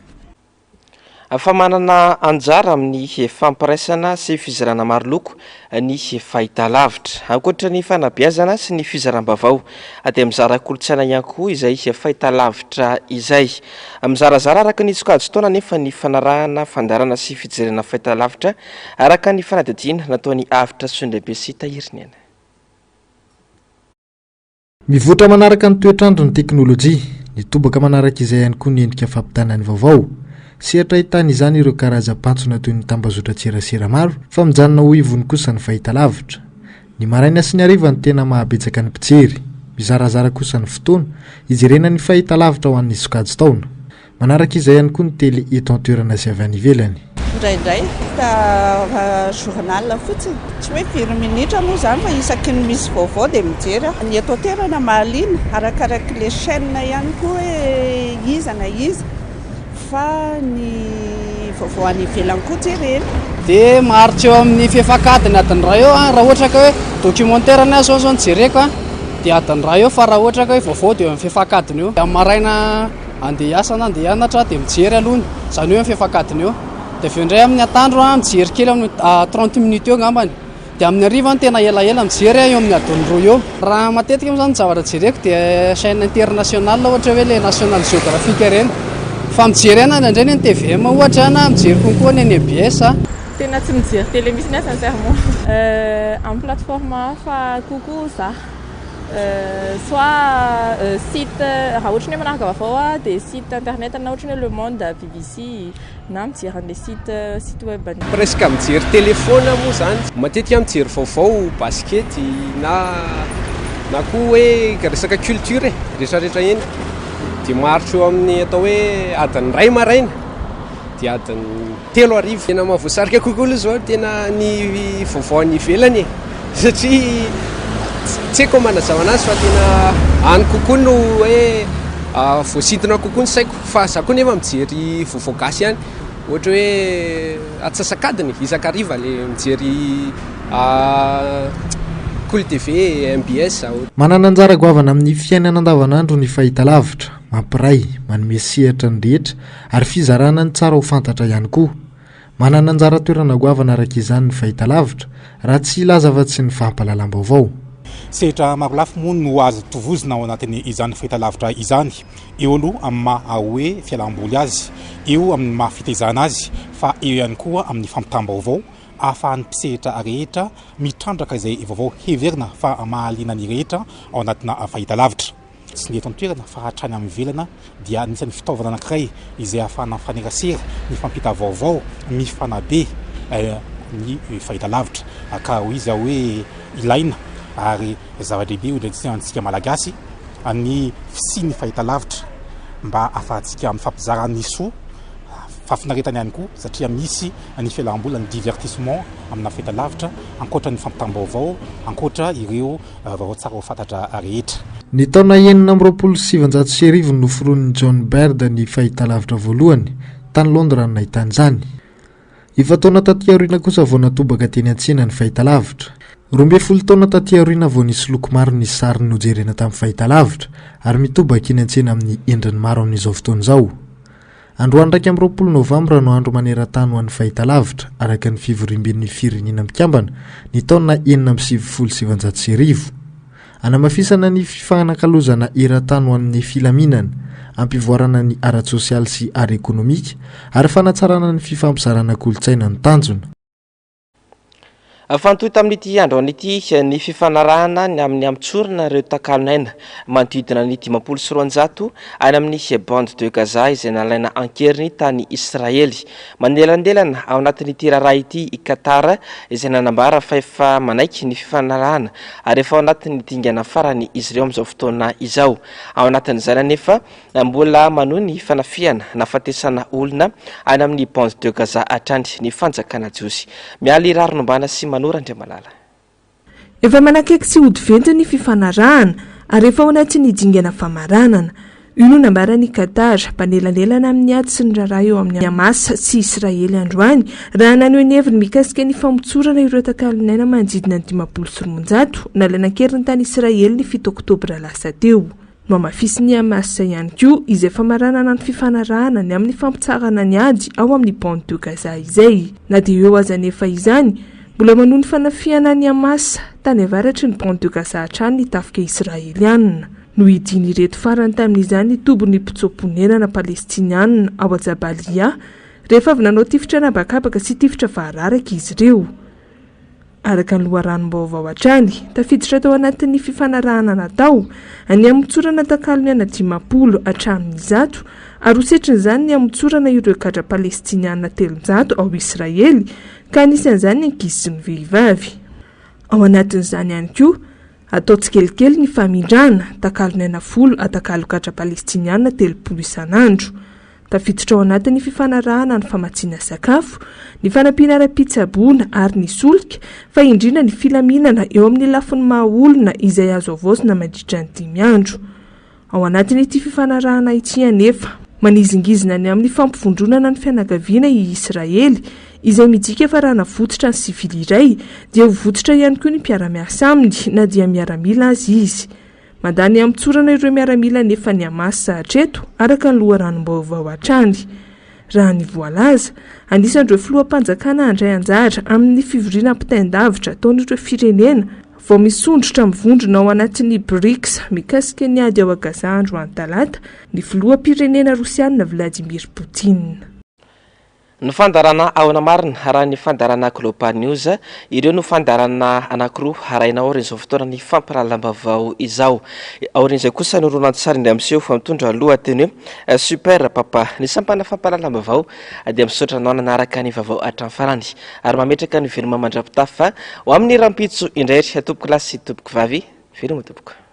Fa manana anjara amin'ny fampiraisana sy fizarana maro loko ny fahitalavitra ankoatra ny fanabeazana sy ny fizaram-bavao dia mizara kolontsaina ihany koa izay fahitalavitra izay mizarazara araka ny sokajy taona nefa ny fanarahana fandarana sy fijerena fahitalavitra araka ny fanadidina nataony avitra Sondrebe sy Tahirinena. Mivoatra manaraka ny toetrandro ny teknôlôjia ny tobaka manaraka izay ihany koa ny endrika fampitanany vaovao sehatra ahitana izany ireo karaza-pantsona toy ny tambazotra tserasera maro fa mijanona ho ivony kosa ny fahitalavitra ny maraina sy ny hariva ny tena mahabetsaka ny mpijery mizarazara kosa ny fotoana ijerena ny fahitalavitra ho an'ny sokajy taona manaraka izay ihany koa ny tele eto an-toerana sy avy any ivelany indraindray journal fotsiny tsy hoe 5 minitra moa zany fa isaky ny misy vaovao dia mijery ny eto an-toerana mahaliana arakaraky le chaîne ihany koa hoe iza na iza fa ny vaovao any ivelany koa jerena dia maharitra eo amin'ny fefakadiny adiny raha eo raha ohatra ka hoe documentaire ny azo ny jereko dia adiny raha eo fa raha ohatra ka hoe vaovao dia eo amin'ny fefakadiny eo amin'ny maraina andeha hiasa na andeha hianatra dia mijery alohany izany hoe amin'ny fefakadiny eo dia avy eo indray amin'ny atandro mijery kely amin'ny 30 minutes eo ngambany dia amin'ny hariva tena elaela mijery eo amin'ny adiny roa eo raha matetika moa zany ny zavatra jereko dia chaîne internationale ohatra hoe le National Geographic ireny fa mijery ana indraindray ny TVM ohatra na mijery konkoa ny EBS tena tsy mijery télé misy ny sincèrement amin'ny plateforme hafa kokoa za soit site raha ohatra ny manaraka vaovao dia site internet na ohatra ny Le Monde, BBC na mijery an'le site web presque mijery téléphone moa zany matetika mijery vaovao baskety na koa hoe resaka culture rehetrarehetra eny dia maharitra eo amin'ny atao hoe adiny ray maraina dia adiny 3 arivo tena mahavoasarika kokoa aloha zao tena ny vaovao any ivelany satria tsy haiko manazava anazy fa tena any kokoa no hoe voasidina kokoa ny saiko fa za koa nefa mijery vaovao gasy ihany ohatra hoe atsasakadiny isakariva le mijery Cool TV, MBS manana anjara goavana amin'ny fiainana andavanandro ny fahitalavitra mampiray manome sehatra ny rehetra ary fizarana ny tsara ho fantatra ihany koa manana anjara toerana goavana araka izany ny fahitalavitra raha tsy ilaza fa-tsy ny fampahalalam-baovao sehatra maro lafo moa no azo tovozina ao anatin'ny izany fahitalavitra izany eo aloha amin'ny maha hoe fialamboly azy eo amin'ny maha fitaizana azy fa eo ihany koa amin'ny fampitam-baovao ahafahan'ny mpisehatra rehetra mitrandraka izay vaovao heverina fa mahaliana ny rehetra ao anatina fahitalavitra tsy ny eto an-toerana fa hatrany amin'ny velana dia anisan'ny fitaovana anankiray izay ahafahana mifanerasera ny fampita vaovao mifanabe ny fahitalavitra ka ho izy hoe ilaina ary zava-dehibe odratsika malagasy ny fisiny fahitalavitra mba ahafahantsika mifampizara ny soa fafinaretany ihany koa satria misy ny fialamboly ny divertissement amina fahitalavitra ankoatra ny fampitam-baovao ankoatra ireo vaovao tsara ho fantatra rehetra ny taona 1970 no foronin'ny John Baird ny fahitalavitra voalohany tany Londres no nahitany izany efa taona taty aoriana kosa vao natobaka teny an-tsena ny fahitalavitra 12 taona taty aoriana vao nisy loko maro ny sary nojerena tamin'ny fahitalavitra ary mitobaka eny an-tsena amin'ny endriny maro amin'izao fotoana izao androany 20 Novambra no andro maneran-tany ho an'ny fahitalavitra araka ny fivorimben'ny firenena mikambana ny taona 1970 anamafisana ny fifanankalozana eran-tany ho an'ny filaminana ampivoarana ny ara-tsosialy sy ara-ekonomika ary fanatsarana ny fifampizarana kolontsaina ny tanjona Fantoy tamin'ity andro an'ity ny fifanarahana ny amin'ny amitsorana ireo takalonaina manodidina ny 520 any amin'ny bande de Gaza izay nalaina ankeriny tany Israely. Manelandelana ao anatin'ity raharaha ity i Qatar izay nanambara fa efa manaiky ny fifanarahana ary efa ao anatin'ny dingana farany izy ireo amin'izao fotoana izao. Ao anatin'izany anefa mbola manohy ny fanafiana nafatesana olona any amin'ny bande de Gaza hatrany ny fanjakana jiosy. Mialy raronombana sy efa manakaiky sy odiventy ny fifanarahana ary efa ao anatin'ny dingana famaranana. Io no nambarany Qatar mpanelanelana amin'ny ady sy ny raharaha eo amin'ny Hamas sy Israely androany raha naneho ny heviny mikasika ny famotsorana ireo takalonaina manodidina ny 500 nalaina ankeriny tany Israely ny 7 oktobra lasa teo. No mafisy ny Hamas ihany koa izay famaranana ny fifanarahana ny amin'ny fampitsarana ny ady ao amin'ny bande de Gaza izay. Na dia eo aza nefa izany mbola manohy ny fanafiana ny Hamas tany avaratry ny bande de Gaza hatrany ny tafika Israelianina. No idiny ireto farany tamin'izany ny tobon'ny mpitsoponenana Palestinianina ao Jabalia rehefa avy nanao tifitra nabakabaka sy tifitra vahararaka izy ireo. Araka ny loharanom-baovao hatrany tafiditra tao anatin'ny fifanarahana natao any amotsorana takalonana 50 hatramin'ny 100 ary hosetrin'izany ny amotsorana ireo gadra Palestinianina 300 ao Israely ka anisan'izany ny ankizy sy ny vehivavy. Ao anatin'izany ihany koa atao tsikelikely ny famindrana takalonana 10 atakalo gadra Palestinianina 30 isan'andro. Tafiditra ao anatin'ny fifanarahana ny famatsiana sakafo, ny fanampiana ara-pitsaboana ary ny solika fa indrindra ny filaminana eo amin'ny lafiny mahaolona izay azo avozona mandritra ny 5 andro. Ao anatin'ity fifanarahana ity anefa manizingizina ny amin'ny fampivondronana ny fianakaviana i Israely izay midika fa raha navototra ny sivily iray dia vototra ihany koa ny mpiara-miasa aminy na dia miaramila azy izy. Mandany amitsorana ireo miaramila nefa ny Hamas hatreto araka ny loharanom-baovao hatrany. Raha ny voalaza, anisan'ireo filoham-panjakana handray anjara amin'ny fivoriana ampitaindavitra ataon'ireo firenena vao misondrotra mivondrona ao anatin'ny BRICS mikasika ny ady ao a Gaza androany talata ny filoham-pirenena Rosiana Vladimir Poutine. No fandarana ao namarina raha ny fandarana Global News ireo no fandarana anankiroa araina orin'izao fotoana ny fampirahalaam-baovao izao. Orin'izay kosa no ronan-tsary indray amin'seho fa mitondra lohateny hoe super papa ny sampana fampirahalaam-baovao dia misaotra anao nanaraka ny vaovao hatramin'ny farany ary mametraka ny veloma mandrapitafa ho amin'ny rampitso indray tompoko lasy tompoko vavy veloma tompoko.